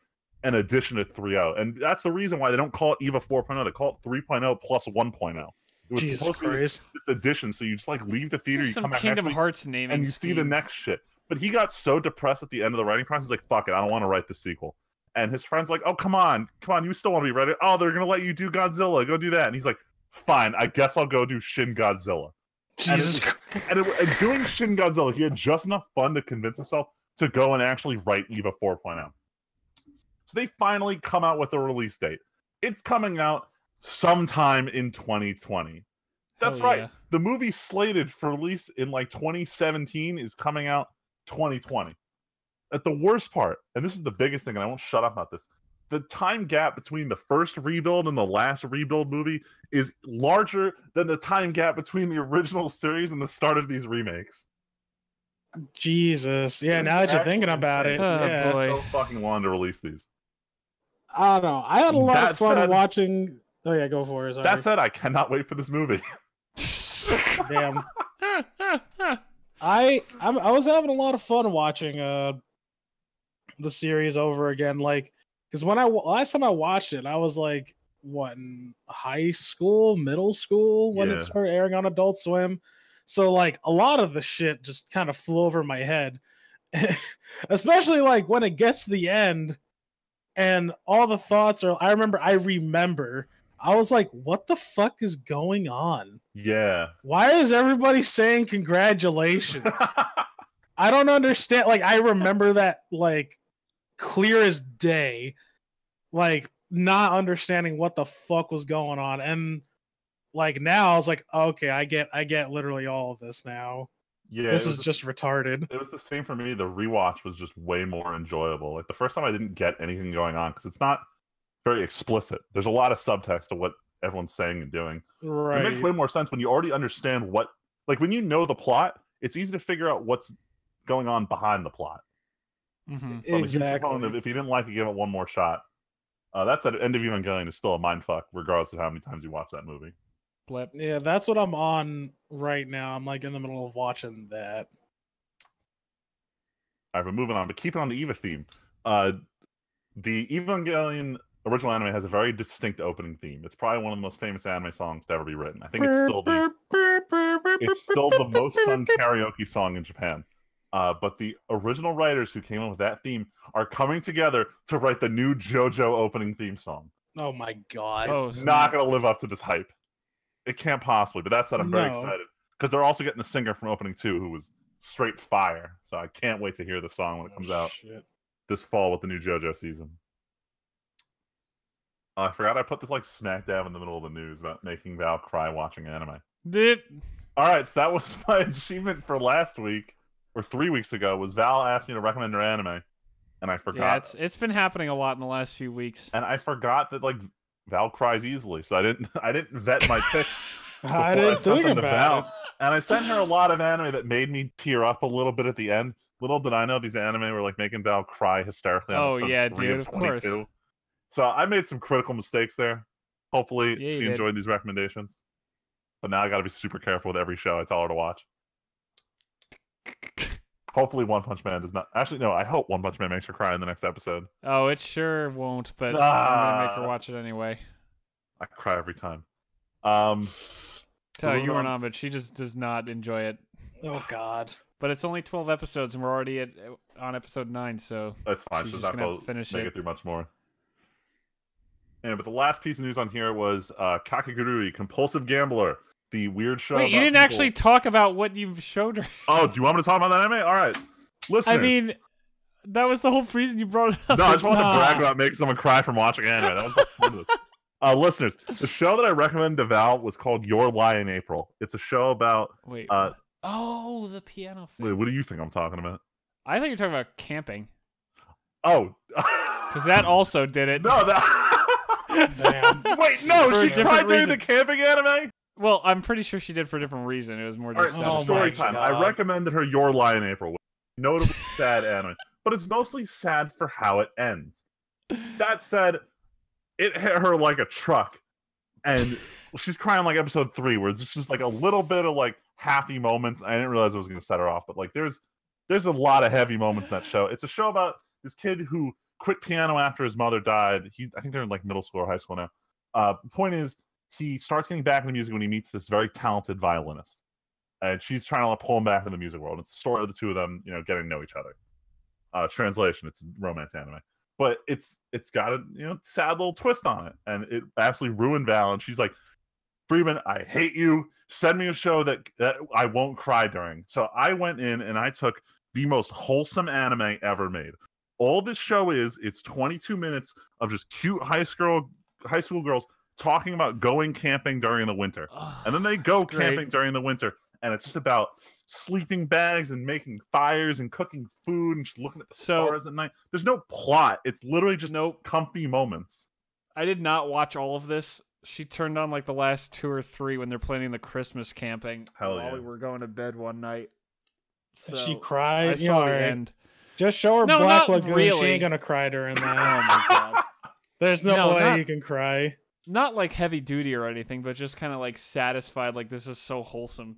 an addition to 3.0. And that's the reason why they don't call it Eva 4.0. They call it 3.0 plus 1.0. It was Jesus supposed to be this addition, so you just like leave the theater, you come back Kingdom Hearts naming, and you see the next shit. But he got so depressed at the end of the writing process, like, fuck it, I don't want to write the sequel. And his friend's like, oh, come on, you still want to be ready? Oh, they're going to let you do Godzilla. Go do that. And he's like, fine, I guess I'll go do Shin Godzilla. Jesus Christ. And doing Shin Godzilla, he had just enough fun to convince himself to go and actually write Eva 4.0. So they finally come out with a release date. It's coming out sometime in 2020. That's right. Yeah. The movie slated for release in like 2017 is coming out 2020. At the worst part, and this is the biggest thing, and I won't shut up about this, the time gap between the first rebuild and the last rebuild movie is larger than the time gap between the original series and the start of these remakes. Jesus. Yeah, now that you're thinking about it. Yeah. Boy. So fucking long to release these. I don't know. I had a lot of fun watching. Oh, yeah, go for it. Sorry. That said, I cannot wait for this movie. Damn. I was having a lot of fun watching the series over again, like, because when last time I watched it, I was like, what, in high school, middle school, when it started airing on Adult Swim. So like a lot of the shit just kind of flew over my head, especially like when it gets to the end and all the thoughts are. I remember I was like, what the fuck is going on? Yeah. Why is everybody saying congratulations? I don't understand. Like, I remember that, like, clear as day, like, not understanding what the fuck was going on. And, like, now I was like, okay, I get literally all of this now. Yeah. This is just retarded. It was the same for me. The rewatch was just way more enjoyable. Like, the first time I didn't get anything going on because it's not very explicit. There's a lot of subtext to what everyone's saying and doing. Right. It makes way more sense when you already understand what, like when you know the plot, it's easy to figure out what's going on behind the plot. Mm-hmm. Exactly. If you didn't like it, give it one more shot. That's at End of Evangelion is still a mindfuck, regardless of how many times you watch that movie. Blip. Yeah, that's what I'm on right now. I'm like in the middle of watching that. All right, but moving on, but keeping on the Eva theme. The Evangelion original anime has a very distinct opening theme. It's probably one of the most famous anime songs to ever be written. I think it's still the most sung karaoke song in Japan. But the original writers who came up with that theme are coming together to write the new JoJo opening theme song. Oh my god. It's not going to live up to this hype. It can't possibly, but that said, I'm very excited. Because they're also getting the singer from opening 2 who was straight fire. So I can't wait to hear the song when it comes out this fall with the new JoJo season. I forgot I put this like smack dab in the middle of the news about making Val cry watching anime. Alright, so that was my achievement for last week, or 3 weeks ago, was Val asked me to recommend her anime, and I forgot. Yeah, it's been happening a lot in the last few weeks. And I forgot that like Val cries easily, so I didn't vet my picks. I didn't think about it. And I sent her a lot of anime that made me tear up a little bit at the end. little did I know these anime were like making Val cry hysterically on episode 3 dude, of of course. 22. So I made some critical mistakes there. Hopefully Yeah, she enjoyed these recommendations. But now I got to be super careful with every show I tell her to watch. Hopefully One Punch Man does not. Actually, no, I hope One Punch Man makes her cry in the next episode. Oh, it sure won't, but I'm going to make her watch it anyway. I cry every time. Tell you weren't on, but she just does not enjoy it. Oh, God. But it's only 12 episodes, and we're already on episode 9, so that's fine. she's She's just not going to going have to finish make it. it through much more. And but the last piece of news on here was Kakegurui, Compulsive Gambler, the weird show. Wait, you didn't actually talk about what you showed her. Oh, do you want me to talk about that anime? All right, listeners. I mean, that was the whole reason you brought it up. No, I just wanted to brag about making someone cry from watching anime. That was the point of this. Listeners, the show that I recommended to Val was called Your Lie in April. It's a show about. Wait. Oh, the piano thing. Wait, what do you think I'm talking about? I thought you were talking about camping. Oh. Because that also did it. No, that. Damn. Wait, no, For a she different cried during reason. the camping anime? Well, I'm pretty sure she did for a different reason. It was more All right, just... so Oh story my time. God. I recommended her Your Lie in April. Notably sad anime. But it's mostly sad for how it ends. That said, it hit her like a truck. And she's crying like episode 3, where it's just like a little bit of like happy moments. I didn't realize it was going to set her off, but like there's a lot of heavy moments in that show. It's a show about this kid who quit piano after his mother died. I think they're in like middle school or high school now. The point is, he starts getting back into music when he meets this very talented violinist, and she's trying to like, pull him back into the music world. It's the story of the two of them, getting to know each other. Translation: it's romance anime, but it's got a sad little twist on it, and it absolutely ruined Val. And she's like, Freeman, I hate you. Send me a show that I won't cry during. So I went in and I took the most wholesome anime ever made. All this show is, it's 22 minutes of just cute high school girls talking about going camping during the winter. And then they go camping during the winter, and it's just about sleeping bags and making fires and cooking food and just looking at the stars at night. There's no plot. It's literally just comfy moments. I did not watch all of this. She turned on like the last 2 or 3 when they're planning the Christmas camping. Hell yeah. While we were going to bed one night. So she cried. I saw the end. Just show her No, Black not Lagoon. really. She ain't gonna cry during that. Oh my god. There's no way you can cry. Not like heavy duty or anything, but just kind of like satisfied, like this is so wholesome,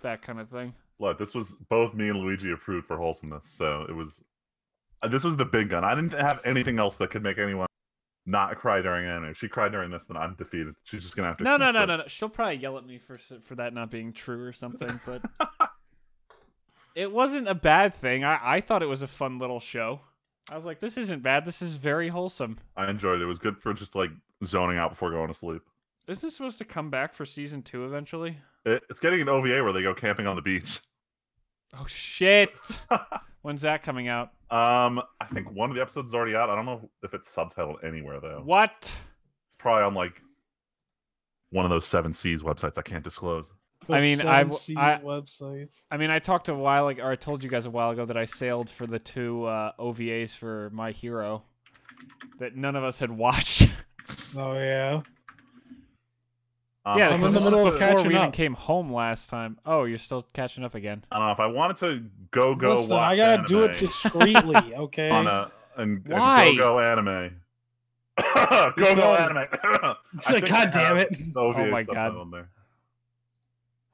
that kind of thing. Look, this was both me and Luigi approved for wholesomeness, so it was. This was the big gun. I didn't have anything else that could make anyone not cry during anime. If she cried during this, then I'm defeated. She's just gonna have to. No. She'll probably yell at me for that not being true or something, but it wasn't a bad thing. I thought it was a fun little show. I was like, this isn't bad. This is very wholesome. I enjoyed it. It was good for just like zoning out before going to sleep. Isn't this supposed to come back for season 2 eventually? It's getting an OVA where they go camping on the beach. Oh shit! When's that coming out? I think one of the episodes is already out. I don't know if it's subtitled anywhere though. What? It's probably on like one of those 7 Seas websites I can't disclose. I mean, websites. I mean, I talked a while ago, or I told you guys a while ago that I sailed for the 2 OVAs for My Hero that none of us had watched. Oh yeah. Yeah, I'm in the middle of catching we even up. came home last time. Oh, you're still catching up again. I don't know if I wanted to go Listen, watch I gotta anime do it discreetly, okay? and Why? go anime. Go anime. It's like, God damn it. Oh my God. On there.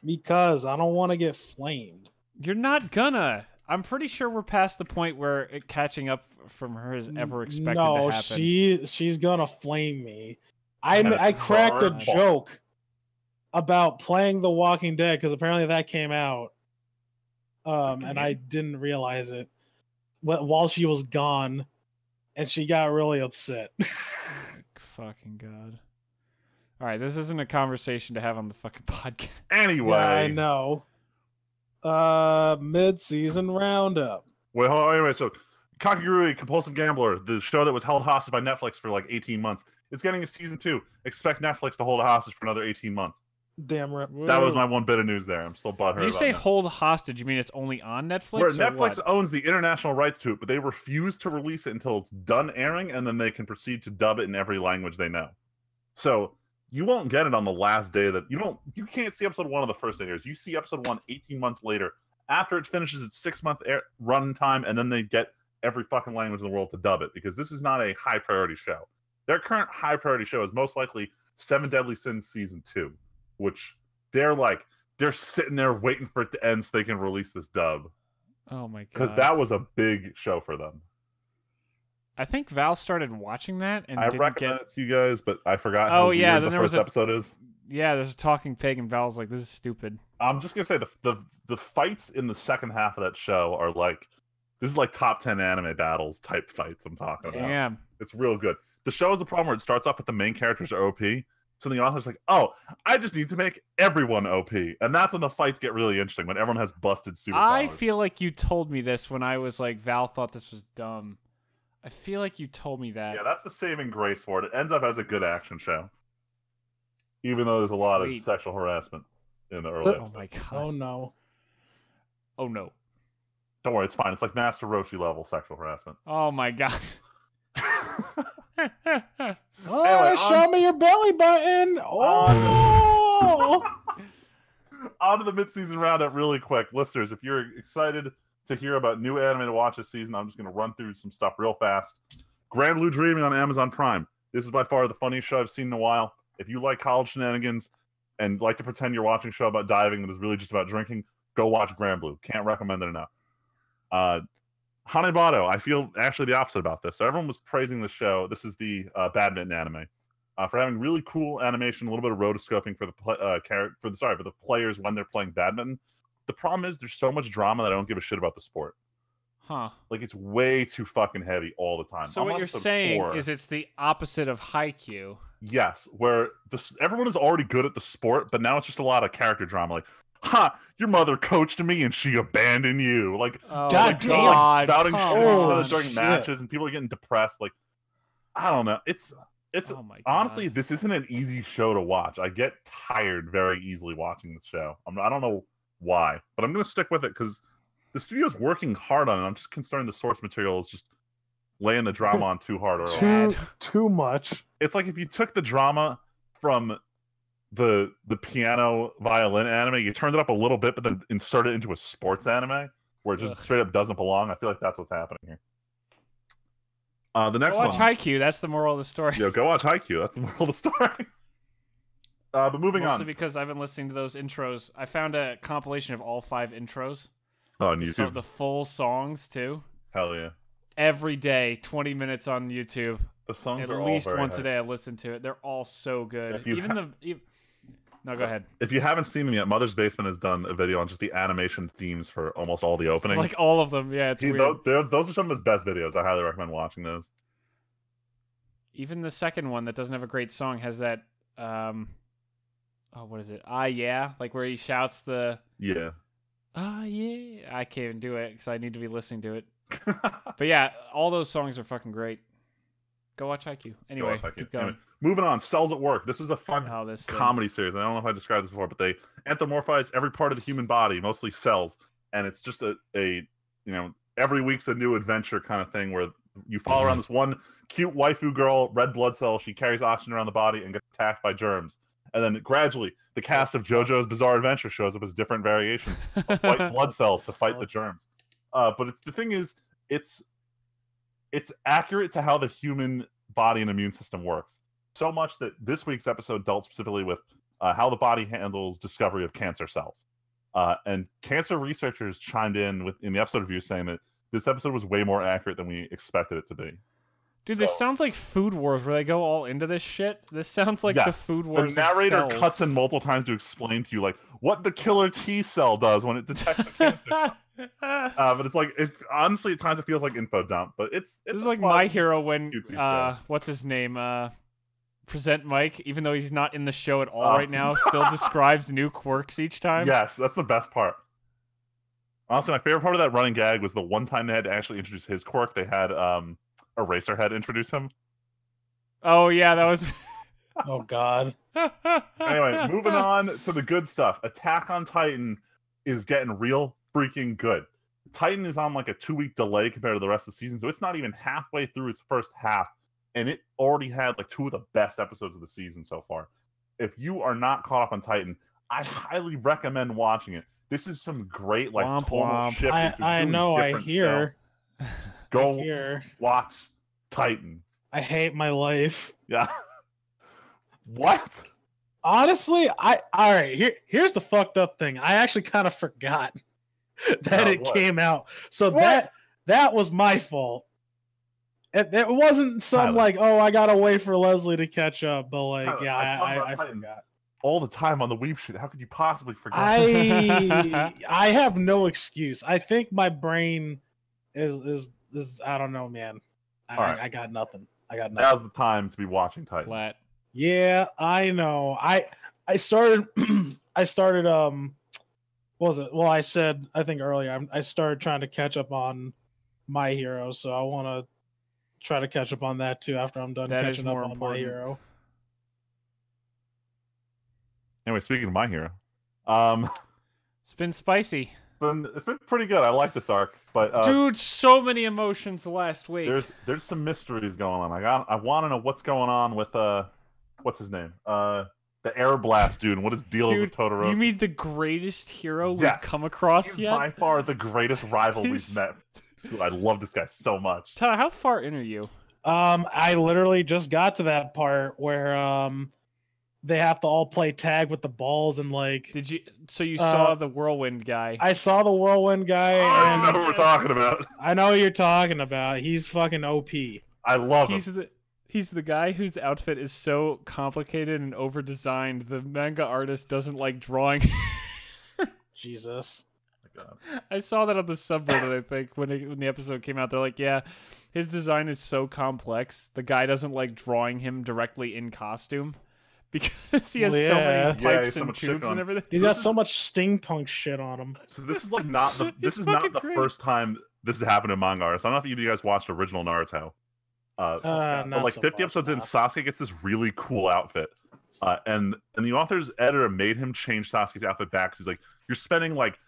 Because I don't want to get flamed. You're not gonna. I'm pretty sure we're past the point where catching up from her is ever expected to No, happen. she's gonna flame me. I cracked a joke about playing The Walking Dead because apparently that came out, and I didn't realize it while she was gone, and she got really upset. Fucking God. All right, this isn't a conversation to have on the fucking podcast. Anyway, Yeah, I know. Mid-season roundup. Wait, hold on. Anyway, so Kakegurui, Compulsive Gambler, the show that was held hostage by Netflix for like 18 months, is getting a season 2. Expect Netflix to hold it hostage for another 18 months. Damn right. That was my one bit of news there. I'm still butthurt. When you about say that. hold hostage, you mean it's only on Netflix? Where or Netflix what? owns the international rights to it, but they refuse to release it until it's done airing, and then they can proceed to dub it in every language they know. So you won't get it on the last day that you can't see episode 1 of the first day it airs. You see episode 1 18 months later after it finishes its 6-month run time, and then they get every fucking language in the world to dub it, because this is not a high priority show. Their current high priority show is most likely Seven Deadly Sins Season 2, which they're sitting there waiting for it to end so they can release this dub. Oh my god. Because that was a big show for them. I think Val started watching that and I didn't recommend get... it to you guys, but I forgot Oh, how yeah, weird then the there was first episode is. Yeah, there's a talking pig, and Val's like, this is stupid. I'm just gonna say the fights in the second half of that show are like, this is like top 10 anime battles type fights I'm talking about. Damn. It's real good. The show has a problem where it starts off with the main characters are OP, so the author's like, oh, I just need to make everyone OP. And that's when the fights get really interesting, when everyone has busted superpowers. I feel like you told me this when I was like, Val thought this was dumb. I feel like you told me that. Yeah, that's the saving grace for it. It ends up as a good action show. Even though there's a lot of sexual harassment in the early episodes. Oh my god. Oh no. Oh no. Don't worry, it's fine. It's like Master Roshi level sexual harassment. Oh my god. Oh, show me your belly button. Oh. On to the mid-season roundup really quick. Listeners, if you're excited to hear about new anime to watch this season, I'm just going to run through some stuff real fast. Grand Blue Dreaming on Amazon Prime. This is by far the funniest show I've seen in a while. If you like college shenanigans and like to pretend you're watching a show about diving that is really just about drinking, go watch Grand Blue. Can't recommend it enough. Hanebado, I feel actually the opposite about this. So everyone was praising the show. This is the badminton anime for having really cool animation, a little bit of rotoscoping for the players when they're playing badminton. The problem is there's so much drama that I don't give a shit about the sport. Huh. Like, it's way too fucking heavy all the time. So what you're saying is it's the opposite of Haikyuu. Yes, where everyone is already good at the sport, but now it's just a lot of character drama. Like, ha, your mother coached me and she abandoned you. Like, Oh, God people are, like, spouting come shit at each on. other during matches, and people are getting depressed. Like, I don't know. It's Oh my God. honestly, this isn't an easy show to watch. I get tired very easily watching this show. I don't know why, but I'm gonna stick with it because the studio's working hard on it. I'm just concerned the source material is just laying the drama on too hard early. Too much. It's like if you took the drama from the piano violin anime, you turned it up a little bit, but then inserted it into a sports anime where it just straight up doesn't belong. I feel like that's what's happening here. The next watch one. Haikyuu. That's the moral of the story. Yo, go watch Haikyuu. That's the moral of the story. But moving Mostly on. because I've been listening to those intros. I found a compilation of all 5 intros. Oh, on YouTube. So the full songs too. Hell yeah. Every day, 20 minutes on YouTube. The songs At are least all very once hype. a day I listen to it. They're all so good. No, go ahead. If you haven't seen them yet, Mother's Basement has done a video on just the animation themes for almost all the openings. Like all of them. Yeah, it's weird. Those are some of his best videos. I highly recommend watching those. Even the second one that doesn't have a great song has that what is it? Ah yeah, like where he shouts the Yeah. ah yeah. I can't even do it because I need to be listening to it. But yeah, all those songs are fucking great. Go watch Haikyuu. Anyway, keep going. Anyway, moving on. Cells at Work. This was a fun comedy series. I don't know if I described this before, but they anthropomorphize every part of the human body, mostly cells, and it's just a every week's a new adventure kind of thing where you follow around this one cute waifu girl, red blood cell. She carries oxygen around the body and gets attacked by germs. And then gradually, the cast of JoJo's Bizarre Adventure shows up as different variations of white blood cells to fight the germs. But the thing is, it's accurate to how the human body and immune system works. So much that this week's episode dealt specifically with how the body handles discovery of cancer cells. And cancer researchers chimed in in the episode review saying that this episode was way more accurate than we expected it to be. Dude, this sounds like Food Wars where they go all into this shit. This sounds like the Food Wars. The narrator cuts in multiple times to explain to you like what the killer T cell does when it detects a cancer. But it's like honestly at times it feels like info dump. But it's this is like My Hero when what's his name Present Mike, even though he's not in the show at all right now, still describes new quirks each time. Yes, that's the best part. Honestly, my favorite part of that running gag was the one time they had to actually introduce his quirk. They had Eraserhead introduce him. Oh yeah, that was. Oh god. Anyway, moving on to the good stuff. Attack on Titan is getting real freaking good. Titan is on like a 2-week delay compared to the rest of the season, so it's not even halfway through its first half, and it already had like 2 of the best episodes of the season so far. If you are not caught up on Titan, I highly recommend watching it. This is some great like Womp tonal womp. shift. I know. I hear. Go I hear. watch Titan. I hate my life. Yeah. What? Honestly, all right. Here's the fucked up thing. I actually kind of forgot that it came out. So that was my fault. It wasn't some Tyler. like, oh, I gotta wait for Leslie to catch up, but like, Tyler, yeah, I Titan forgot. all the time on the weeb shit. How could you possibly forget? I have no excuse. I think my brain is I don't know, man. I got nothing. Now's the time to be watching Titan. Flat. Yeah, I know. I started what was it? Well, I think earlier I started trying to catch up on My Hero, so I want to try to catch up on that too after I'm done catching up on important. My Hero. Anyway, speaking of My Hero, It's been spicy. it's been pretty good. I like this arc, but Dude, so many emotions last week. there's some mysteries going on. I want to know what's going on with what's his name? The Air Blast dude. What his deal is with Todoroki? You mean the greatest hero we've come across He's yet? by far the greatest rival we've met. I love this guy so much. Tyler, how far in are you? I literally just got to that part where they have to all play tag with the balls and like. Did you? So you saw the whirlwind guy? I saw the whirlwind guy. I know what we're talking about. I know what you're talking about. He's fucking OP. I love him. He's the guy whose outfit is so complicated and over-designed. The manga artist doesn't like drawing. Jesus. Oh my God. I saw that on the subreddit, I think, when the episode came out. They're like, yeah, his design is so complex. The guy doesn't like drawing him directly in costume because he has so many pipes and tubes and everything. He's got so much steampunk shit on him. So this is like not the first time this has happened in manga artists. I don't know if you guys watched original Naruto. But like 50 episodes in, Sasuke gets this really cool outfit. And the author's editor made him change Sasuke's outfit back. So he's like, you're spending like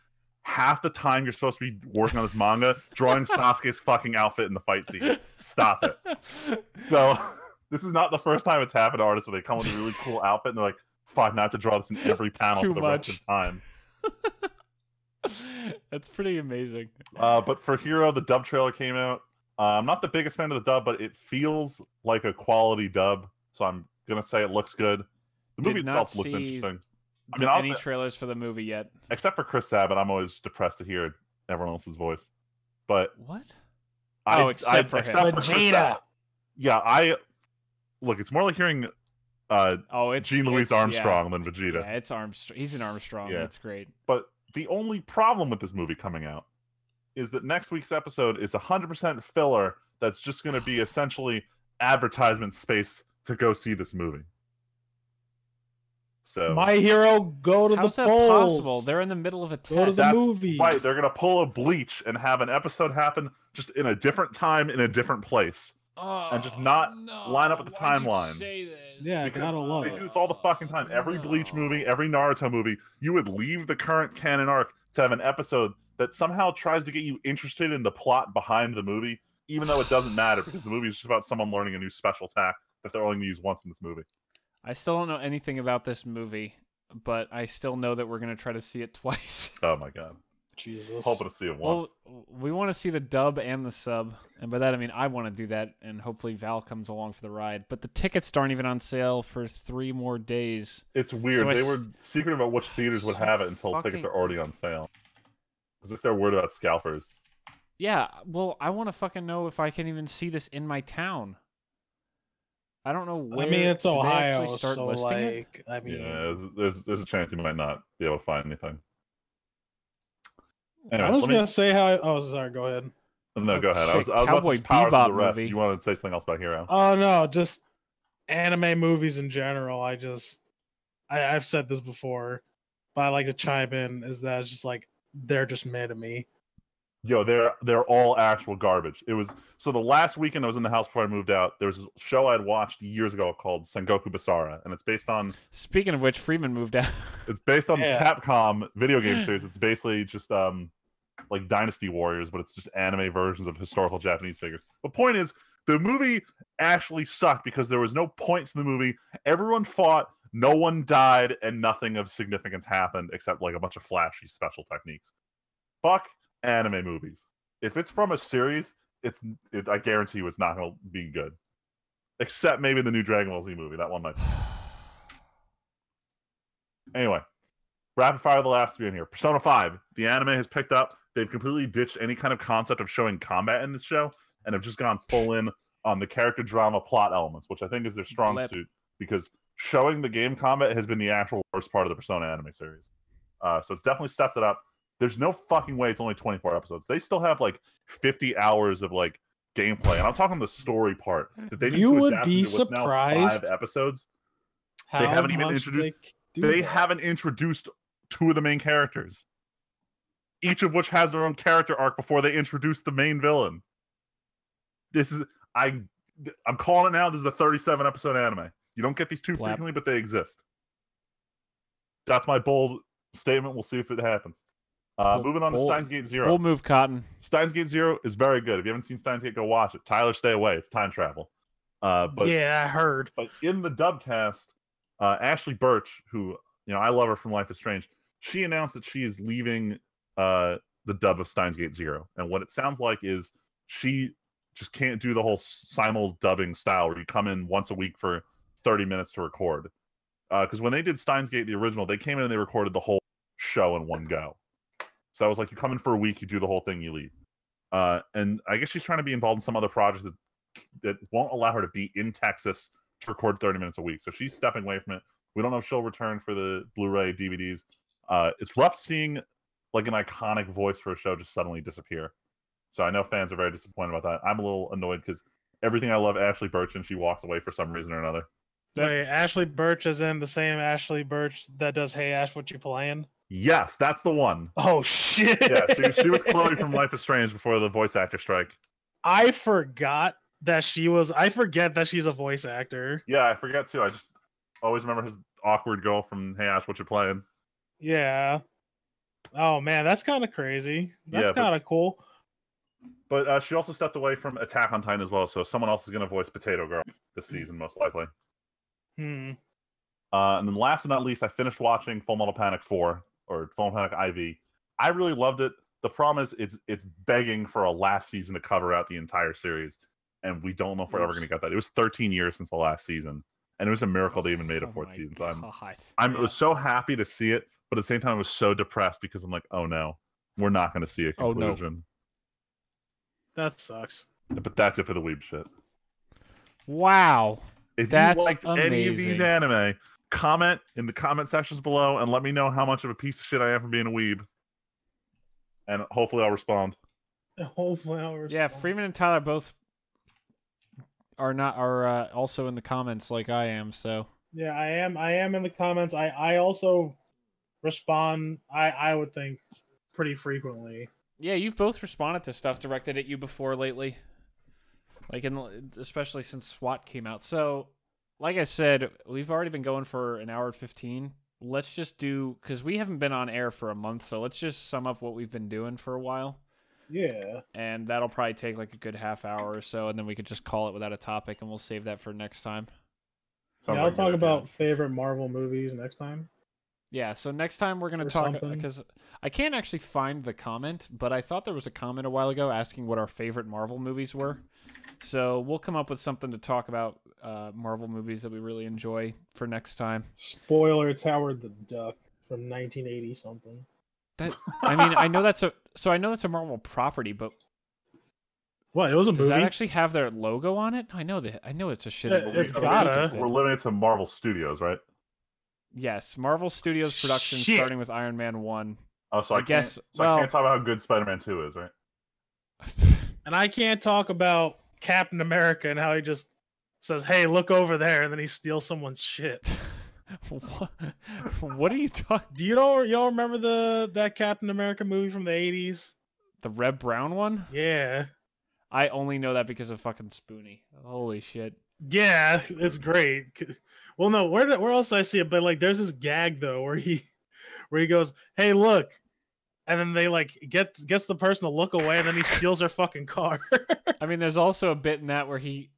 half the time you're supposed to be working on this manga drawing Sasuke's fucking outfit in the fight scene. Stop it. So this is not the first time it's happened to artists where they come with a really cool outfit and they're like, fuck, not to draw this in every panel for the rest of the time. That's pretty amazing. But for Hero, the dub trailer came out. I'm not the biggest fan of the dub, but it feels like a quality dub, so I'm gonna say it looks good. The movie itself looks interesting. I mean, any trailers for the movie yet? Except for Chris Sabat, I'm always depressed to hear everyone else's voice. But what? Except for Vegeta. Yeah, look. It's more like hearing Jean-Louis Armstrong than Vegeta. Yeah, it's Armstrong. He's an Armstrong. Yeah. That's great. But the only problem with this movie coming out is that next week's episode is 100% filler that's just going to be essentially advertisement space to go see this movie. So My Hero, go to how's the that polls. possible? They're in the middle of a test. Go to the movies. Right, they're going to pull a Bleach and have an episode happen just in a different time in a different place. And just not line up with the timeline. Say this? Yeah, I gotta love it. They do this all the fucking time. Every Bleach movie, every Naruto movie, you would leave the current canon arc to have an episode that somehow tries to get you interested in the plot behind the movie, even though it doesn't matter because the movie is just about someone learning a new special attack that they're only going to use once in this movie. I still don't know anything about this movie, but I still know that we're going to try to see it twice. Oh my God. Jesus. Hoping to see it once. Well, we want to see the dub and the sub, and by that I mean I want to do that, and hopefully Val comes along for the ride. But the tickets aren't even on sale for 3 more days. It's weird. So they were secret about which theaters would have it until tickets are already on sale. Is this their word about scalpers? Yeah, well, I want to fucking know if I can even see this in my town. I don't know where. I mean, it's Ohio, start so listing I mean, yeah, there's a chance you might not be able to find anything. Anyway, I was gonna say how. Oh, sorry. Go ahead. No, go ahead. I was about to power through the rest. You wanted to say something else about Hero? Oh no, just anime movies in general. I've said this before, but I like to chime in. Is that it's just like they're just mad at me. Yo, they're all actual garbage. It was so the last weekend I was in the house before I moved out. There was a show I'd watched years ago called Sengoku Basara, and it's based on. Speaking of which, Freeman moved out. It's based on this Capcom video game series. It's basically just like Dynasty Warriors, but it's just anime versions of historical Japanese figures. The point is, the movie actually sucked because there was no points in the movie. Everyone fought No one died and nothing of significance happened except like a bunch of flashy special techniques. Fuck anime movies. If it's from a series, I guarantee you it's not going to be good. Except maybe the new Dragon Ball Z movie. That one might be. Anyway, rapid fire the last three in here. Persona 5. The anime has picked up. They've completely ditched any kind of concept of showing combat in this show and have just gone full in on the character drama plot elements, which I think is their strong suit, because showing the game combat has been the actual worst part of the Persona anime series. So it's definitely stepped it up. There's no fucking way it's only 24 episodes. They still have like 50 hours of like gameplay, and I'm talking the story part that they need to adapt into what's now 5 episodes. They haven't even introduced. They haven't introduced 2 of the main characters, each of which has their own character arc before they introduce the main villain. I'm calling it now. This is a 37 episode anime. You don't get these too frequently, but they exist. That's my bold statement. We'll see if it happens. Moving on to Steins Gate Zero. Bold move, Cotton. Steins Gate Zero is very good. If you haven't seen Steins Gate, go watch it. Tyler, stay away. It's time travel. But yeah, I heard. But in the dubcast, Ashley Birch, who I love her from Life is Strange, she announced that she is leaving the dub of Steins Gate Zero, and what it sounds like is she just can't do the whole simul dubbing style where you come in once a week for 30 minutes to record. Because when they did Steins Gate, the original, they came in and they recorded the whole show in one go. So I was like, you come in for a week, you do the whole thing, you leave. And I guess she's trying to be involved in some other projects that won't allow her to be in Texas to record 30 minutes a week. So she's stepping away from it. We don't know if she'll return for the Blu-ray, DVDs. It's rough seeing like an iconic voice for a show just suddenly disappear. So I know fans are very disappointed about that. I'm a little annoyed because everything I love Ashley Birch, and she walks away for some reason or another. Wait, Ashley Birch is in the same Ashley Birch that does Hey Ash, What You Playing? Yes, that's the one. Oh, shit. Yeah, she was Chloe from Life is Strange before the voice actor strike. I forget that she's a voice actor. Yeah, I forget too. I just always remember his awkward girl from Hey Ash, What You Playing? Yeah. Oh, man, that's kind of crazy. That's kind of cool. But she also stepped away from Attack on Titan as well, so someone else is going to voice Potato Girl this season, most likely. And then last but not least, I finished watching Full Metal Panic 4, or Full Metal Panic IV. I really loved it. The problem is it's begging for a last season to cover out the entire series, and we don't know if we're ever going to get that. It was 13 years since the last season, and it was a miracle they even made a 4th season. So I was so happy to see it, but at the same time, I was so depressed because I'm like, oh no, we're not going to see a conclusion. Oh, no. That sucks. But that's it for the weeb shit. Wow. If that's you liked amazing. any of these anime, comment in the comment sections below and let me know how much of a piece of shit I am for being a weeb. And hopefully I'll respond. Yeah, Freeman and Tyler both are also in the comments like I am, so. Yeah, I am in the comments. I also respond, I would think, pretty frequently. Yeah, you've both responded to stuff directed at you before lately. Like, especially since SWAT came out. So, like I said, we've already been going for an hour and 15. Let's just do, because we haven't been on air for a month, so let's just sum up what we've been doing for a while. Yeah. And that'll probably take like a good half hour or so, and then we could just call it without a topic, and we'll save that for next time. Yeah, I'll talk about favorite Marvel movies next time. Yeah, so next time we're going to talk, because I can't actually find the comment, but I thought there was a comment a while ago asking what our favorite Marvel movies were. So we'll come up with something to talk about Marvel movies that we really enjoy for next time. Spoiler, it's Howard the Duck from 1980 something. I know that's a Marvel property, but what? It was a movie. Does that actually have their logo on it? I know it's a shitty movie. It's gotta. We're limited to Marvel Studios, right? Yes, Marvel Studios production starting with Iron Man 1. Oh, so I can't talk about how good Spider-Man 2 is, right? And I can't talk about Captain America and how he just says, "Hey, look over there," and then he steals someone's shit. What are you talking? Do you don't remember that Captain America movie from the 80s? The Red Brown one? Yeah. I only know that because of fucking Spoonie. Holy shit. Yeah, it's great. Well, no, where else did I see it? But like, there's this gag though where he goes, "Hey, look," and then they like gets the person to look away, and then he steals their fucking car. I mean, there's also a bit in that where he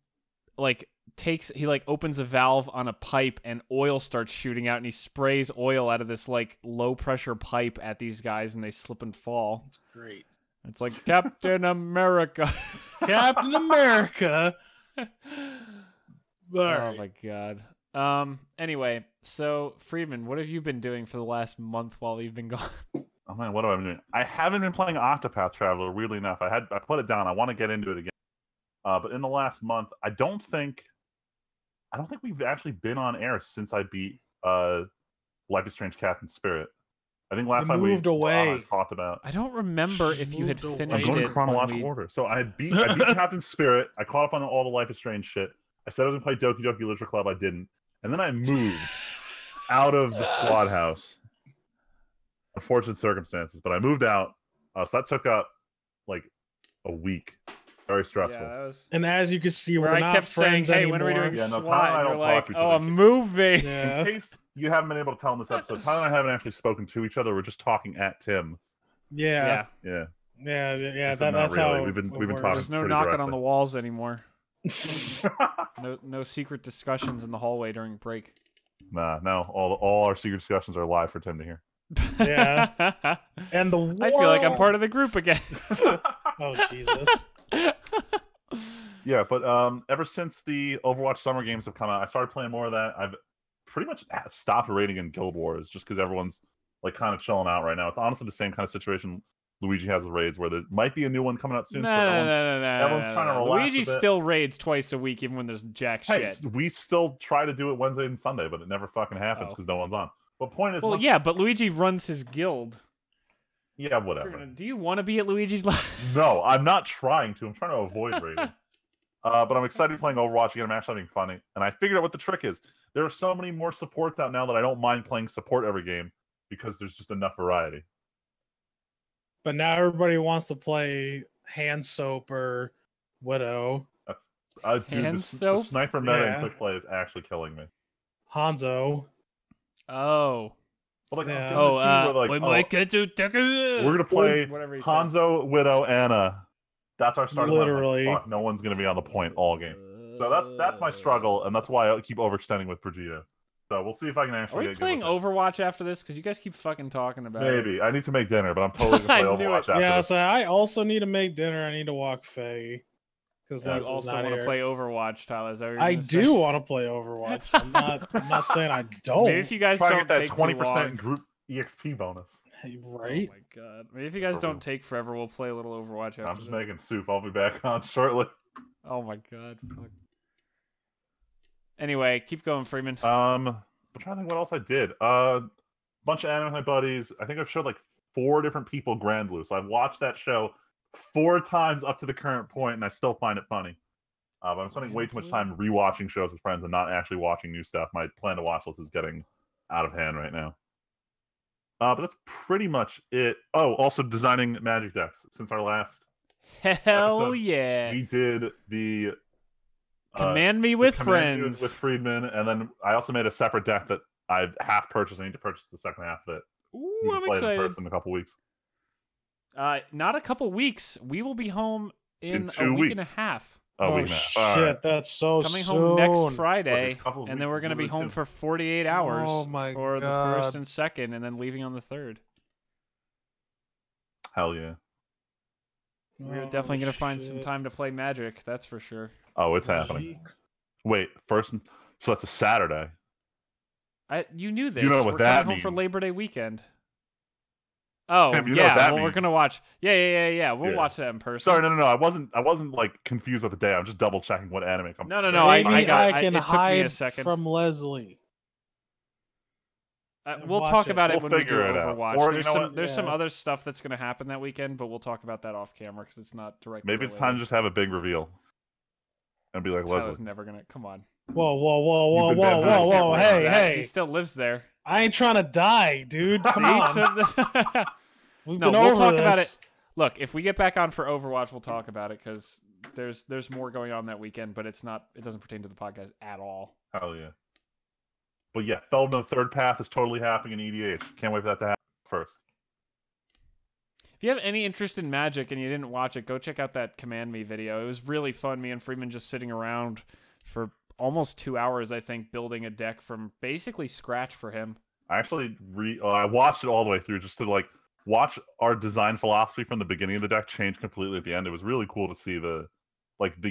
like opens a valve on a pipe and oil starts shooting out, and he sprays oil out of this like low pressure pipe at these guys, and they slip and fall. It's great. It's like Captain America. Captain America. Oh Right. my god. Anyway, so Friedman, what have you been doing for the last month while we've been gone? Oh man, what have I been doing? I haven't been playing Octopath Traveler. Weirdly enough, I put it down. I want to get into it again. But in the last month, I don't think we've actually been on air since I beat Life is Strange: Captain Spirit. I think last time we moved away. Talked about. I don't remember if you had Moved away. finished I'm going it in chronological order. So I beat Captain Spirit. I caught up on all the Life is Strange shit. I said I was gonna play Doki Doki Literature Club. I didn't, and then I moved out of the squad house. Unfortunate circumstances, but I moved out, so that took up like a week. Very stressful. Yeah, that was... And as you can see, Where we're I not kept saying, friends "Hey, anymore. when are we doing Yeah, no, SWAT?" Tyler and I And don't you're talk like, to each "Oh, other. a movie." Yeah. In case you haven't been able to tell in this episode, Tyler and I haven't actually spoken to each other. We're just talking at Tim. Yeah. Yeah. Yeah. But not That's really. how We've been it talking. works. There's no pretty knocking directly. on the walls anymore. No secret discussions in the hallway during break. Nah, no. All our secret discussions are live for Tim to hear. Yeah. And the I feel like I'm part of the group again. Oh Jesus. Yeah, but ever since the Overwatch summer games have come out, I started playing more of that. I've pretty much stopped raiding in Guild Wars just because everyone's like kind of chilling out right now. It's honestly the same kind of situation Luigi has with raids, where there might be a new one coming out soon. No, so everyone's no. trying to relax. Luigi a bit. still raids twice a week, even when there's jack Hey, shit. we still try to do it Wednesday and Sunday, but it never fucking happens because no one's on. But point is, Well, yeah, but Luigi runs his guild. yeah, whatever. Do you want to be at Luigi's level? No, I'm not trying to. I'm trying to avoid raiding. But I'm excited playing Overwatch again. I'm actually having fun, and I figured out what the trick is. There are so many more supports out now that I don't mind playing support every game because there's just enough variety. But now everybody wants to play Hand Soap or Widow. That's Hand the soap? sniper meta Yeah. and quick play is actually killing me. Hanzo. Oh. But like, Yeah. I'm getting the team where, like, we oh, might get to we're gonna play whatever he says. Hanzo, Widow, Anna. That's our starting lineup. Like, Literally. fuck, no one's gonna be on the point all game. So that's my struggle, and that's why I keep overextending with Brigitte. So we'll see if I can Are actually we get playing good with Overwatch after this? Because you guys keep fucking talking it. about it. Maybe. I need to make dinner, but I'm totally gonna play I knew Overwatch it. after Yeah, this. so I also need to make dinner. I need to walk Faye. Because Yeah. that's You also not want to here. play Overwatch, Tyler. Is that what you're I gonna say? do want to play Overwatch. I'm not saying I don't. Maybe if you guys Try to don't get that take 20% too group EXP bonus. Right? long. Oh my god. Maybe if you guys don't take forever, we'll play a little Overwatch after I'm just this. making soup. I'll be back on shortly. Oh my god. Fuck. Anyway, keep going, Freeman. I'm trying to think what else I did. Bunch of anime with my buddies. I think I've showed like 4 different people Grand Blue. So I've watched that show 4 times up to the current point, and I still find it funny. But I'm spending way too much time rewatching shows with friends and not actually watching new stuff. My plan to watch list is getting out of hand right now. But that's pretty much it. Oh, also designing Magic decks. Since our last Hell episode, yeah. we did the Command Me with Command Me Friends. with Friedman, and then I also made a separate deck that I've half purchased. I need to purchase the second half of it. We Ooh, can I'm play it in excited. person in a couple weeks. Not a couple weeks. We will be home in 2 a week weeks. and a half. Oh, Oh we can. shit, All right. that's so Coming soon. home next Friday, Like a couple of and then weeks we're is going to be literally home two. for 48 hours Oh my for the first God. and second, and then leaving on the third. Hell yeah. We're definitely going to find some shit. time to play Magic, that's for sure. Oh, it's happening. Wait, first. So that's a Saturday. You knew this. You know what we're that coming home for means. Labor Day weekend. Oh, Tim, you know what yeah. that Well, we're means. going to watch. Yeah. We'll Yeah. watch that in person. Sorry, no. I wasn't like confused about the day. I'm just double checking what anime comes. No. I Maybe got. can it took me a hide second. from Leslie. We'll watch talk it. about it We'll when we do figure it out. Overwatch. Or, There's you know some what? there's some Yeah. other stuff that's going to happen that weekend, but we'll talk about that off camera because it's not directly. Maybe it's time to just have a big reveal and be like Tyler's Leslie. never gonna. Come on. Whoa, You've been bad boy. whoa. Hey, Hey, He still lives there. I ain't trying to die, dude. Come See? on. So- We've no, been we'll over talk this. about it. Look, if we get back on for Overwatch, we'll talk about it because there's more going on that weekend, but it doesn't pertain to the podcast at all. Hell yeah. But yeah, Feldman the Third Path is totally happening in EDH. Can't wait for that to happen first. If you have any interest in Magic and you didn't watch it, go check out that Command Me video. It was really fun. Me and Freeman just sitting around for almost 2 hours, I think, building a deck from basically scratch for him. I actually I watched it all the way through just to like watch our design philosophy from the beginning of the deck change completely at the end. It was really cool to see the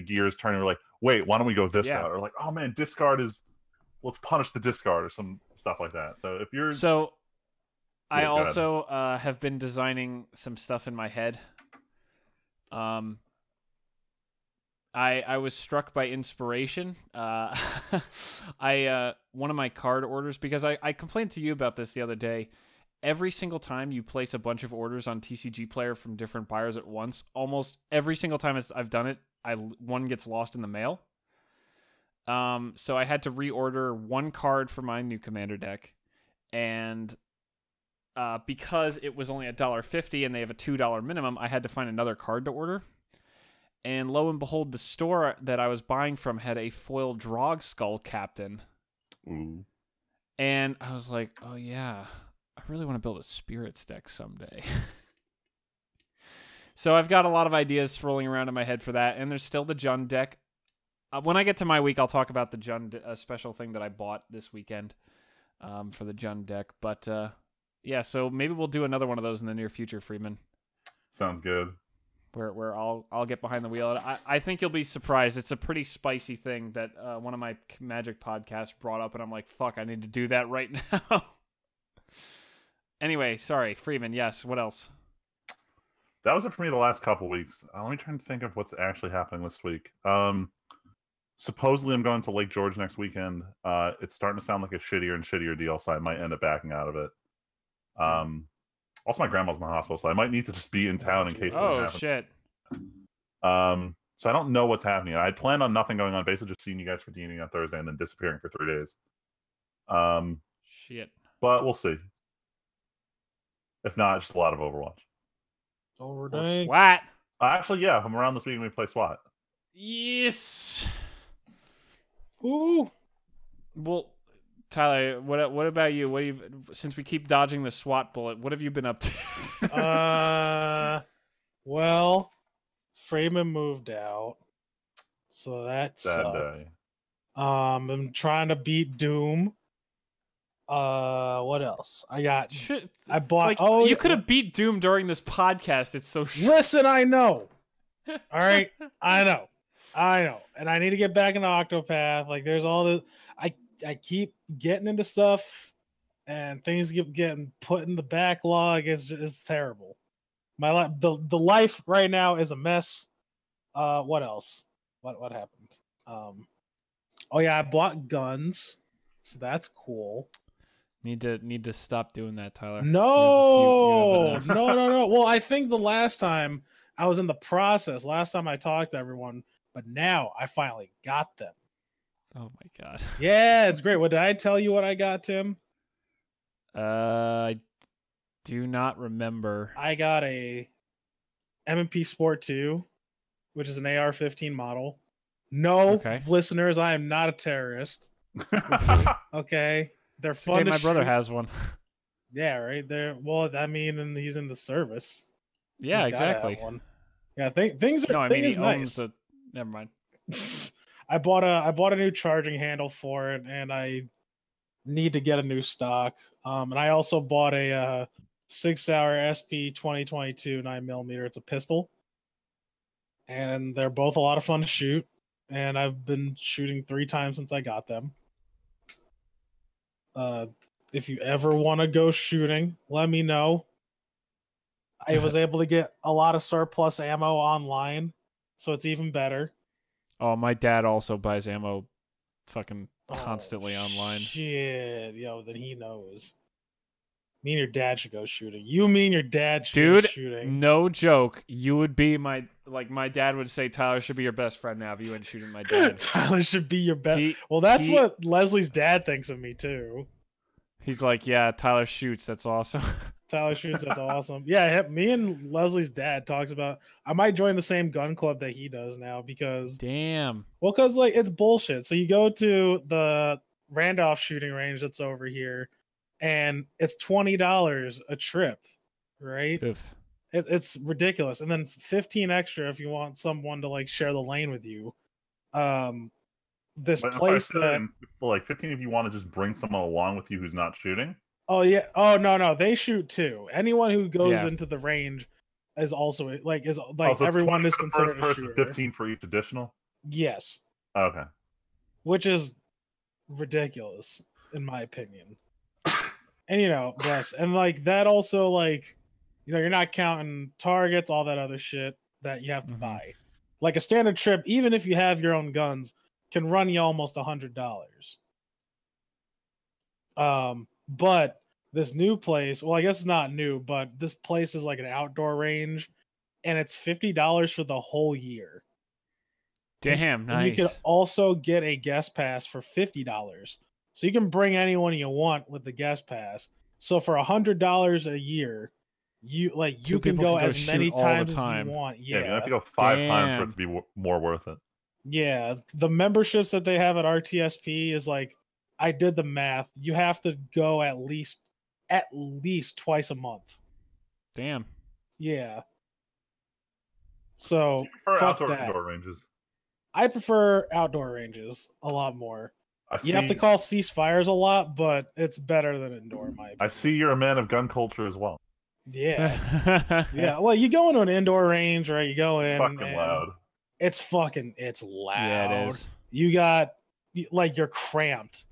gears turning. We're like, wait, why don't we go this route? Or like, oh man, discard is, let's punish the discard or some stuff like that. So if you're I also have been designing some stuff in my head. I was struck by inspiration. One of my card orders, because I complained to you about this the other day. Every single time you place a bunch of orders on TCG Player from different buyers at once, almost every single time I've done it, one gets lost in the mail. So I had to reorder one card for my new Commander deck, and because it was only $1.50 and they have a $2 minimum, I had to find another card to order. And lo and behold, the store that I was buying from had a foil Drog Skull Captain. Ooh. And I was like, oh yeah, I really want to build a Spirits deck someday. So I've got a lot of ideas rolling around in my head for that. And there's still the Jund deck. When I get to my week, I'll talk about the Jund special thing that I bought this weekend for the Jund deck. But yeah, so maybe we'll do another one of those in the near future, Freeman. Sounds good. Where I'll get behind the wheel. I think you'll be surprised. It's a pretty spicy thing that one of my Magic podcasts brought up, and I'm like, fuck, I need to do that right now. Anyway, sorry, Freeman. Yes, what else? That was it for me the last couple weeks. Let me try and think of what's actually happening this week. Supposedly I'm going to Lake George next weekend. It's starting to sound like a shittier and shittier deal, so I might end up backing out of it. Also, my grandma's in the hospital, so I might need to just be in town in case something happens. Shit. So I don't know what's happening. I had planned on nothing going on, basically just seeing you guys for D&D on Thursday and then disappearing for 3 days. Shit. But we'll see. If not, just a lot of Overwatch. Overday. SWAT. Actually, yeah, I'm around this week and we play SWAT. Yes. Ooh. Well, Tyler, what about you? Since we keep dodging the SWAT bullet, what have you been up to? Well, Freeman moved out, so that Sad sucked. day. I'm trying to beat Doom. What else? I bought. You could have beat Doom during this podcast. It's so. Listen, I know. All right, I know, and I need to get back into Octopath. Like, there's all the I keep getting into stuff, and things keep getting put in the backlog. It's terrible. The life right now is a mess. What else? What happened? Oh yeah, I bought guns, so that's cool. Need to stop doing that, Tyler. No. Well, I think the last time I was in the process. Last time I talked to everyone, but now I finally got them. Oh my god. Yeah, it's great. What did I tell you? What I got, Tim? I do not remember. I got a M&P Sport 2, which is an AR-15 model. No, listeners, I am not a terrorist. Okay, they're fun. My brother has one. Yeah, right there. Well, I mean, and he's in the service. So yeah, exactly. Yeah, things are. No, I mean, he nice. owns never mind. I bought a new charging handle for it, and I need to get a new stock. And I also bought a 6-hour SP 2022 9mm. It's a pistol, and they're both a lot of fun to shoot. And I've been shooting 3 times since I got them. If you ever want to go shooting, let me know. I was able to get a lot of surplus ammo online, so it's even better. Oh, my dad also buys ammo fucking constantly online. Shit, then he knows. Me and your dad should go shooting. You mean your dad should go shooting. Dude, no joke. You would be my dad would say Tyler should be your best friend now if you went shooting my dad. Tyler should be your best. Well, that's what Leslie's dad thinks of me too. He's like, yeah, Tyler shoots. That's awesome. Tyler shoots. That's awesome. Yeah, me and Leslie's dad talks about. I might join the same gun club that he does now because. Damn. Well, because it's bullshit. So you go to the Randolph shooting range that's over here, and it's $20 a trip, right? It's ridiculous, and then 15 extra if you want someone to share the lane with you. this But, place so that. for like 15, if you want to just bring someone along with you who's not shooting. Oh yeah. Oh no, they shoot too. Anyone who goes Yeah. into the range is also like Oh, so everyone 20 is for the first considered a person, shooter. 15 for each additional. Yes, Okay. which is ridiculous in my opinion. And bless, and like that also, like you're not counting targets, all that other shit that you have to buy. Like a standard trip, even if you have your own guns, can run you almost $100. But this new place, well, I guess it's not new, but this place is like an outdoor range, and it's $50 for the whole year. Damn, nice. And you could also get a guest pass for $50. So you can bring anyone you want with the guest pass. So for $100 a year, you can go as many times as you want. Yeah, you have Yeah. to go 5 times for it to be more worth it. Yeah, the memberships that they have at RTSP is like, I did the math. You have to go at least twice a month. Damn. Yeah. So Do you prefer fuck outdoor or that. indoor ranges? I prefer outdoor ranges a lot more. You have to call ceasefires a lot, but it's better than indoor, in my opinion. I see you're a man of gun culture as well. Yeah. Yeah. Well, you go into an indoor range, right? You go in. It's fucking loud. It's loud. Yeah, it is. You got, like, you're cramped,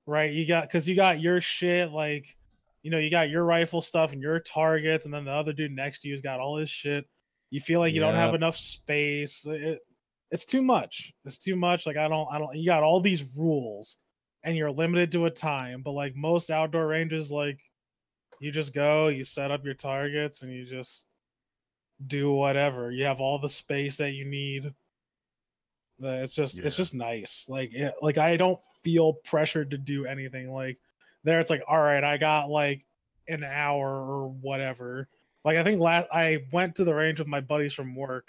right? Because you got your shit, like, you got your rifle stuff and your targets, and then the other dude next to you's got all his shit. You feel like you don't have enough space. It's too much. It's too much. Like, I don't, you got all these rules and you're limited to a time, but like most outdoor ranges, like, you just go, you set up your targets, and you just do whatever. You have all the space that you need. It's just nice. Like I don't feel pressured to do anything. Like there, it's like, all right, I got like an hour or whatever. Like I think I went to the range with my buddies from work,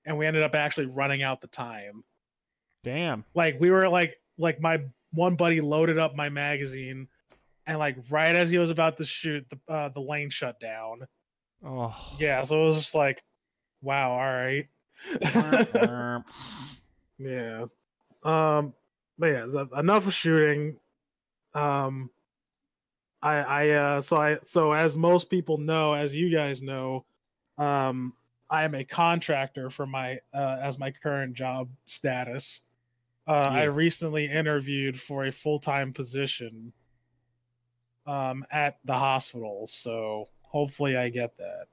and we ended up actually running out the time. Damn. Like we were like my one buddy loaded up my magazine, and like right as he was about to shoot, the lane shut down. Oh. Yeah, so it was just like, wow, all right. Yeah. But yeah, enough of shooting. So as most people know, as you guys know, I am a contractor for my as my current job status. I recently interviewed for a full-time position at the hospital, so hopefully I get that.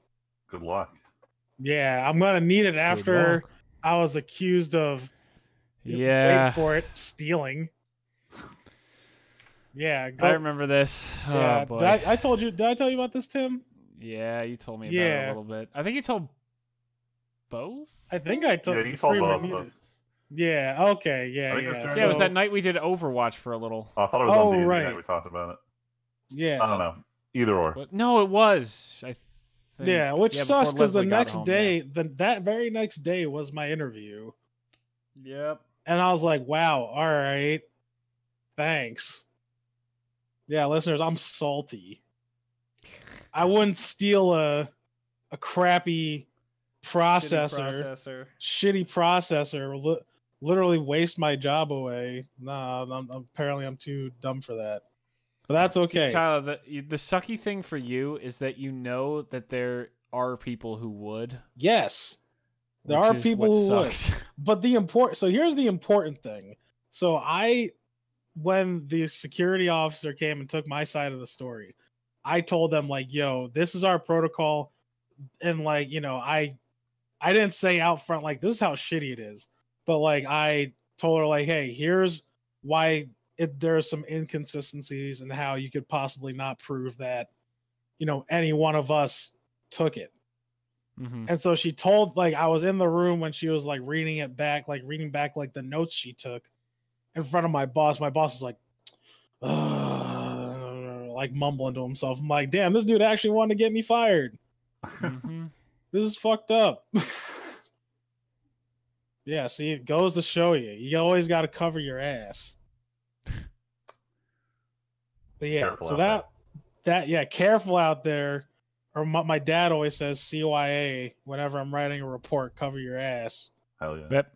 Good luck. Yeah, I'm gonna need it after I was accused of wait for it, stealing. Yeah, I remember this. Yeah, oh, boy. Did I tell you about this, Tim? Yeah, you told me about it a little bit. I think you told both. I think I told. Yeah, you told both of us. Yeah. Okay. Yeah. Yeah. It was that night we did Overwatch for a little. Oh, I thought it was on D&D night we talked about it. Yeah. I don't know. Either or. But, no, it was. I think. Yeah, which sucks because the next home, day, that very next day was my interview. Yep. And I was like, wow, all right. Thanks. Yeah, listeners, I'm salty. I wouldn't steal a crappy shitty processor, literally waste my job away. Nah, apparently I'm too dumb for that. But that's okay. See, Tyler, the sucky thing for you is that you know that there are people who would. Yes. There are people who would. But so here's the important thing. So when the security officer came and took my side of the story, I told them, like, yo, this is our protocol. And like, I didn't say out front, like, this is how shitty it is. But like, I told her, like, hey, here's why there are some inconsistencies in how you could possibly not prove that, any one of us took it. Mm-hmm. And so she told, like, I was in the room when she was like reading back the notes she took in front of my boss. My boss was like, like mumbling to himself. I'm like, damn, this dude actually wanted to get me fired. Mm-hmm. This is fucked up. Yeah, see, it goes to show you. You always got to cover your ass. But yeah, careful so careful out there. Or my dad always says CYA whenever I'm writing a report, cover your ass. Hell yeah. Yep.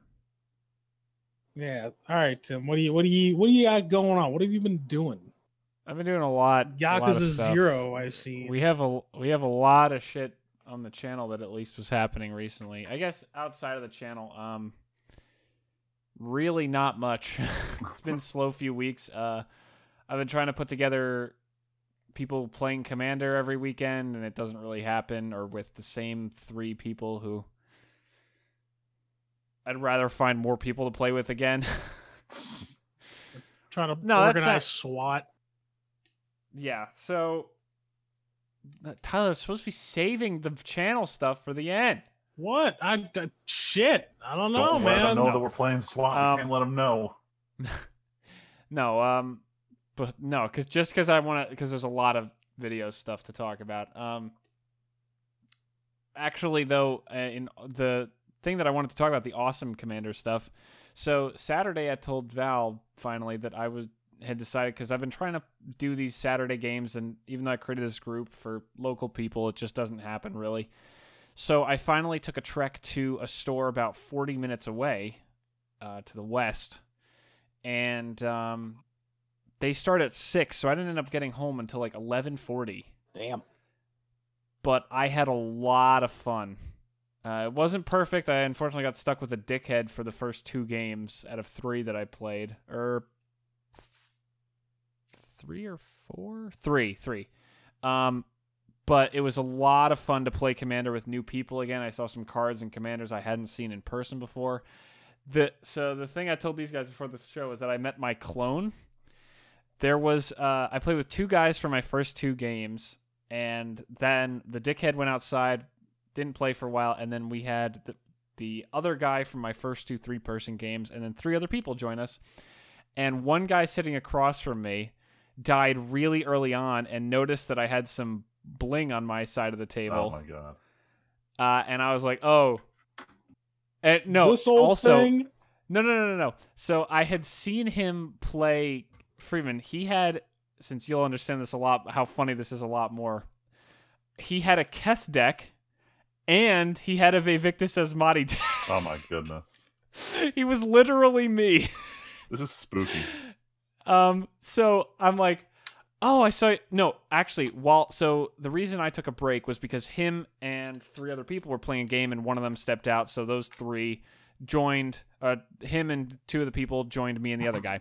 Yeah. All right, Tim. What do you got going on? What have you been doing? I've been doing a lot. A lot of Yakuza stuff. 0, I've seen. We have a lot of shit on the channel that at least was happening recently. I guess outside of the channel, really not much. It's been a slow few weeks. I've been trying to put together people playing Commander every weekend, and it doesn't really happen, or with the same 3 people who I'd rather find more people to play with again. Trying to organize SWAT. Yeah, so Tyler's supposed to be saving the channel stuff for the end. What? Shit. I don't know, Don't man. let them know that we're playing SWAT. We can't let them know. No, but no, because I want to, because there's a lot of video stuff to talk about. Actually, though, in the thing that I wanted to talk about, the awesome Commander stuff. So Saturday, I told Val finally that had decided, because I've been trying to do these Saturday games, and even though I created this group for local people, it just doesn't happen really. So I finally took a trek to a store about 40 minutes away, to the west, and they start at 6, so I didn't end up getting home until like 11:40. Damn. But I had a lot of fun. It wasn't perfect. I unfortunately got stuck with a dickhead for the first 2 games out of 3 that I played. Or 3 or 4? 3. But it was a lot of fun to play Commander with new people again. I saw some cards and commanders I hadn't seen in person before. So the thing I told these guys before the show was that I met my clone. There was I played with 2 guys for my first 2 games, and then the dickhead went outside, didn't play for a while, and then we had the other guy from my first 2 3-person games, and then 3 other people join us. And one guy sitting across from me died really early on and noticed that I had some bling on my side of the table. Oh my god. And I was like, oh. And no, this old also, thing? No. So I had seen him play Freeman. He had, since you'll understand this a lot, how funny this is a lot more, he had a Kess deck, and he had a Vivictus Asmati deck. Oh my goodness. He was literally me. This is spooky. So I'm like, oh, I saw. No, actually, so the reason I took a break was because him and 3 other people were playing a game, and one of them stepped out. So those 3 joined. Him and 2 of the people joined me and the other guy.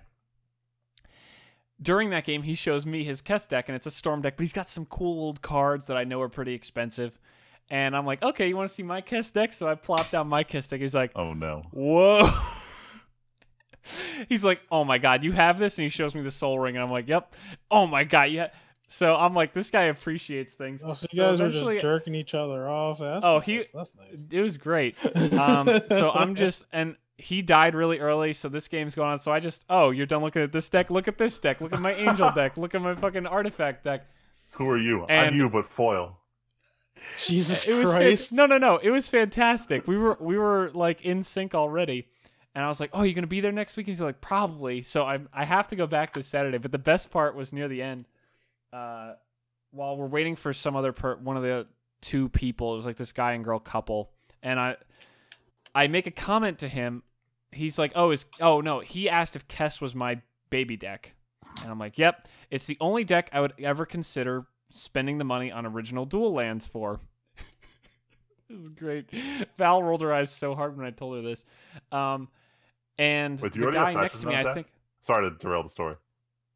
During that game, he shows me his Kess deck, and it's a Storm deck, but he's got some cool old cards that I know are pretty expensive. And I'm like, okay, you want to see my Kess deck? So I plopped down my Kess deck. He's like, oh no. Whoa. He's like, oh my god, you have this? And he shows me the Soul Ring, and I'm like, yep. Oh my god, yeah. So I'm like, this guy appreciates things. Oh, so you guys were just jerking each other off. That's nice. That's nice. It was great. So I'm just, and he died really early, so this game's going on. So I just, oh, you're done looking at this deck? Look at this deck. Look at my Angel deck. Look at my fucking Artifact deck. Who are you? And I'm you, but foil. Jesus Christ. No. It was fantastic. We were like in sync already. And I was like, oh, you going to be there next week? He's like, probably. So I have to go back this Saturday. But the best part was near the end. While we're waiting for some other one of the 2 people, it was like this guy and girl couple. And I make a comment to him. He's like, he asked if Kess was my baby deck. And I'm like, yep. It's the only deck I would ever consider spending the money on original dual lands for. This is great. Val rolled her eyes so hard when I told her this. And wait, the guy next to me, I think. Sorry to derail the story.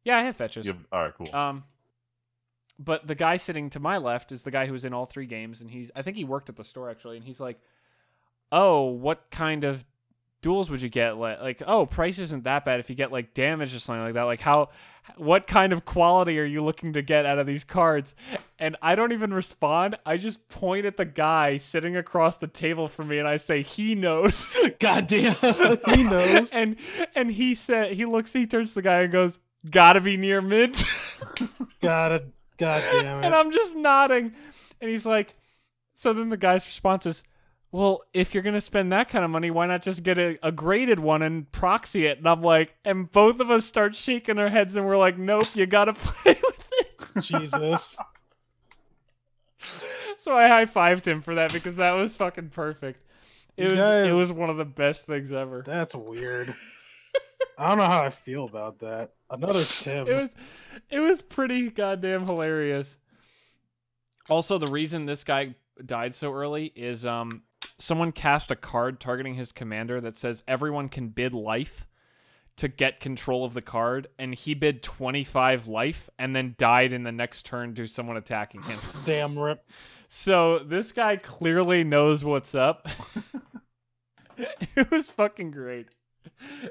Yeah, I have fetches. All right, cool. But the guy sitting to my left is the guy who was in all 3 games, and I think he worked at the store actually, and he's like, "Oh, what kind of duels would you get? Like, oh, price isn't that bad if you get like damage or something like that. Like, what kind of quality are you looking to get out of these cards?" And I don't even respond. I just point at the guy sitting across the table from me, and I say, "He knows." Goddamn, he knows. And he turns to the guy and goes, "Gotta be near mid." God damn it. And I'm just nodding, and he's like, so then the guy's response is, well, if you're going to spend that kind of money, why not just get a graded one and proxy it? And I'm like, and both of us start shaking our heads, and we're like, nope, you got to play with it. Jesus. So I high-fived him for that, because that was fucking perfect. It was one of the best things ever. That's weird. I don't know how I feel about that. Another Tim. It was pretty goddamn hilarious. Also, the reason this guy died so early is someone cast a card targeting his commander that says everyone can bid life to get control of the card, and he bid 25 life and then died in the next turn to someone attacking him. Damn rip. So this guy clearly knows what's up. It was fucking great.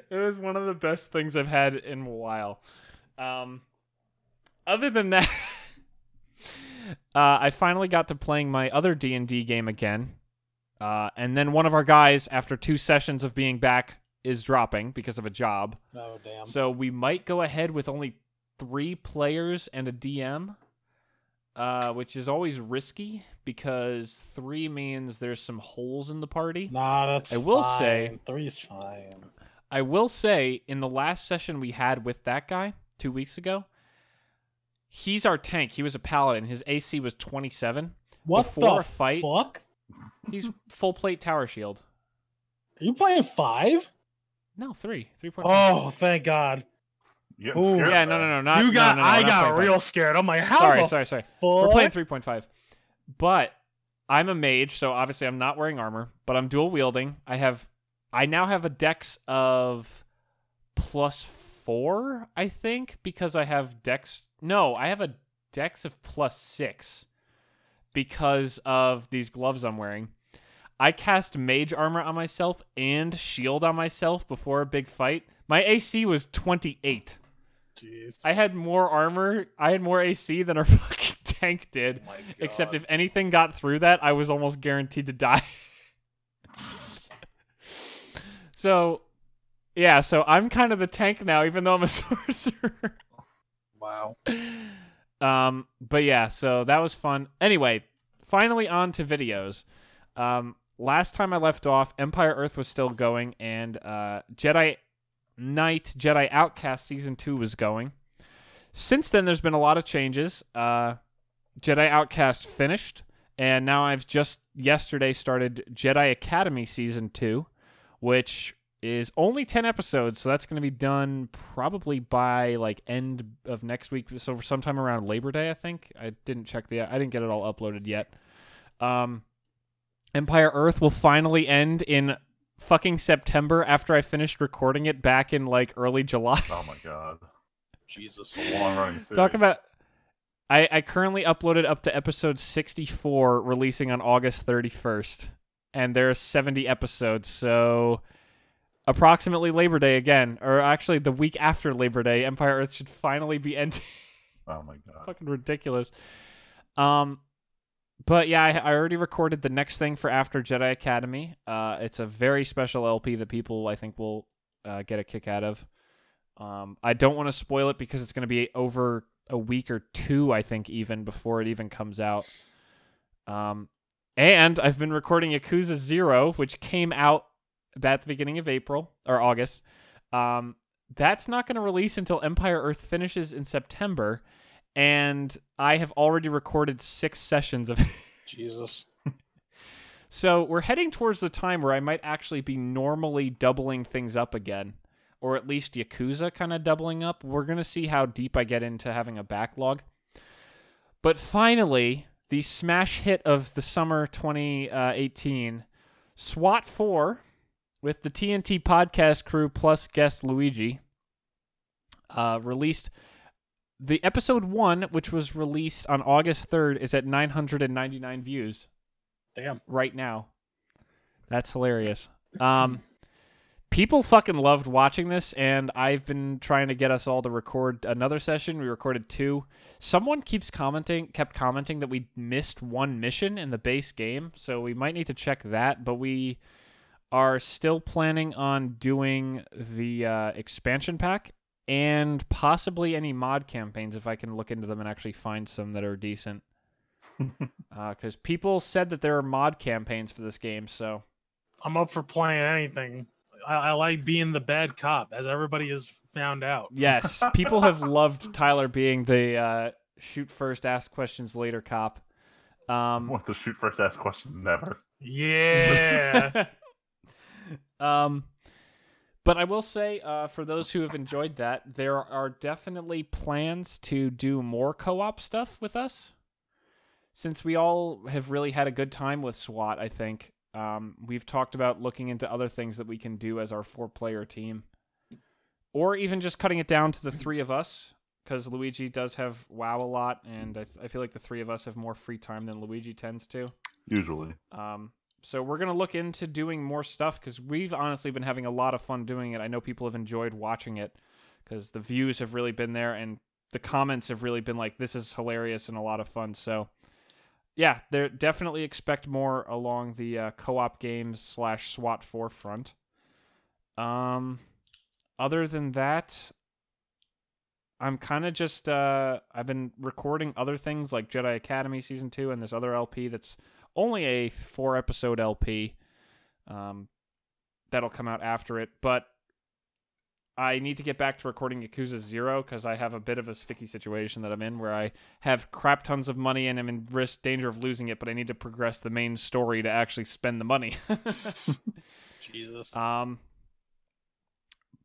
It was one of the best things I've had in a while. Other than that, I finally got to playing my other D&D game again. And then one of our guys, after 2 sessions of being back, is dropping because of a job. Oh, damn. So we might go ahead with only 3 players and a DM, which is always risky because 3 means there's some holes in the party. Nah, that's I will fine. say 3 is fine. I will say, in the last session we had with that guy 2 weeks ago, he's our tank. He was a paladin. His AC was 27. What Before the a fight, fuck? he's full plate tower shield. Are you playing 5? No, 3. 3.5. Oh, thank God. You getting Ooh. scared Yeah, there. no, not. You got. no, no, I not got 0.5. real scared. I'm like, how Sorry. the fuck? We're playing 3.5. But I'm a mage, so obviously I'm not wearing armor, but I'm dual wielding. I now have a dex of +4, I think, because I have dex. No, I have a dex of +6 because of these gloves I'm wearing. I cast mage armor on myself and shield on myself before a big fight. My AC was 28. Jeez. I had more armor. I had more AC than our fucking tank did. Oh my God. Except if anything got through that, I was almost guaranteed to die. So, yeah, so I'm kind of the tank now, even though I'm a sorcerer. Wow. But yeah, so that was fun. Anyway, finally on to videos. Last time I left off, Empire Earth was still going, and Jedi Knight, Jedi Outcast Season 2 was going. Since then, there's been a lot of changes. Jedi Outcast finished, and now I've just yesterday started Jedi Academy Season 2, which is only 10 episodes, so that's going to be done probably by like end of next week, so sometime around Labor Day, I think. I didn't get it all uploaded yet. Empire Earth will finally end in fucking September after I finished recording it back in like early July. Oh my God. Jesus. A long running series. Talk about... I currently uploaded up to episode 64, releasing on August 31st. And there are 70 episodes, so approximately Labor Day again. Or actually, the week after Labor Day, Empire Earth should finally be ending. Oh my God. Fucking ridiculous. But yeah, I already recorded the next thing for After Jedi Academy. It's a very special LP that people, I think, will get a kick out of. I don't want to spoil it because it's going to be over a week or 2, I think, even before it even comes out. And I've been recording Yakuza 0, which came out at the beginning of April or August. That's not going to release until Empire Earth finishes in September. And I have already recorded 6 sessions of it. Jesus. So we're heading towards the time where I might actually be normally doubling things up again. Or at least Yakuza kind of doubling up. We're going to see how deep I get into having a backlog. But finally, the smash hit of the summer 2018, SWAT 4, with the TNT podcast crew plus guest Luigi, released... The episode 1, which was released on August 3rd, is at 999 views. Damn. Right now. That's hilarious. People fucking loved watching this, and I've been trying to get us all to record another session. We recorded 2. Someone kept commenting that we missed 1 mission in the base game, so we might need to check that, but we are still planning on doing the expansion pack and possibly any mod campaigns if I can look into them and actually find some that are decent. Because people said that there are mod campaigns for this game, so... I'm up for playing anything. I like being the bad cop, as everybody has found out. Yes, people have loved Tyler being the shoot first, ask questions later cop. What the shoot first, ask questions never. Yeah. But I will say, for those who have enjoyed that, there are definitely plans to do more co-op stuff with us. Since we all have really had a good time with SWAT, I think, we've talked about looking into other things that we can do as our 4-player team. Or even just cutting it down to the 3 of us, because Luigi does have WoW a lot, and I feel like the 3 of us have more free time than Luigi tends to. Usually. So we're going to look into doing more stuff, because we've honestly been having a lot of fun doing it. I know people have enjoyed watching it, because the views have really been there, and the comments have really been like, this is hilarious and a lot of fun. So, yeah, they definitely expect more along the co-op games / SWAT 4 front. Other than that, I'm kind of just, I've been recording other things like Jedi Academy Season 2 and this other LP that's only a 4-episode LP that'll come out after it, but I need to get back to recording Yakuza 0 because I have a bit of a sticky situation that I'm in where I have crap tons of money and I'm in danger of losing it, but I need to progress the main story to actually spend the money. Jesus.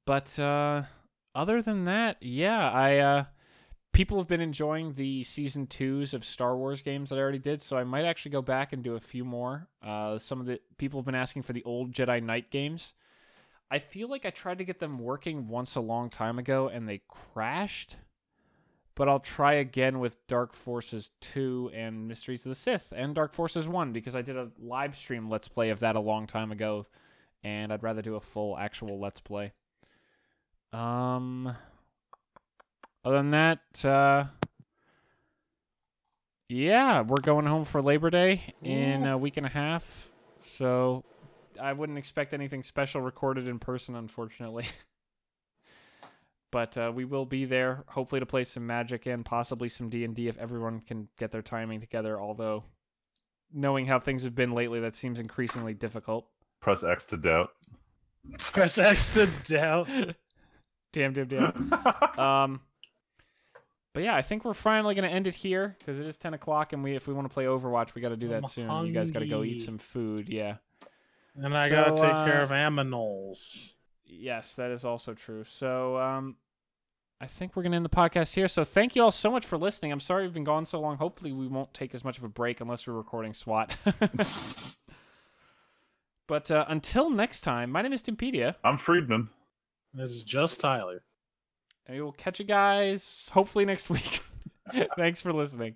But other than that, yeah, people have been enjoying the Season 2s of Star Wars games that I already did, so I might actually go back and do a few more. Some of the people have been asking for the old Jedi Knight games. I feel like I tried to get them working once a long time ago, and they crashed. But I'll try again with Dark Forces 2 and Mysteries of the Sith and Dark Forces 1, because I did a live stream Let's Play of that a long time ago, and I'd rather do a full actual Let's Play. Other than that, yeah, we're going home for Labor Day in a week and a half, so I wouldn't expect anything special recorded in person, unfortunately. But we will be there, hopefully to play some Magic and possibly some D&D if everyone can get their timing together, although knowing how things have been lately, that seems increasingly difficult. Press X to doubt. Press X to doubt. Damn. But yeah, I think we're finally going to end it here because it is 10 o'clock, and if we want to play Overwatch, we got to do that soon. Hungry. You guys got to go eat some food, yeah. And I got to take care of Aminals. Yes, that is also true. So I think we're going to end the podcast here. So thank you all so much for listening. I'm sorry we've been gone so long. Hopefully we won't take as much of a break unless we're recording SWAT. But until next time, my name is Timpedia. I'm Friedman. This is just Tyler. And we will catch you guys hopefully next week. Thanks for listening.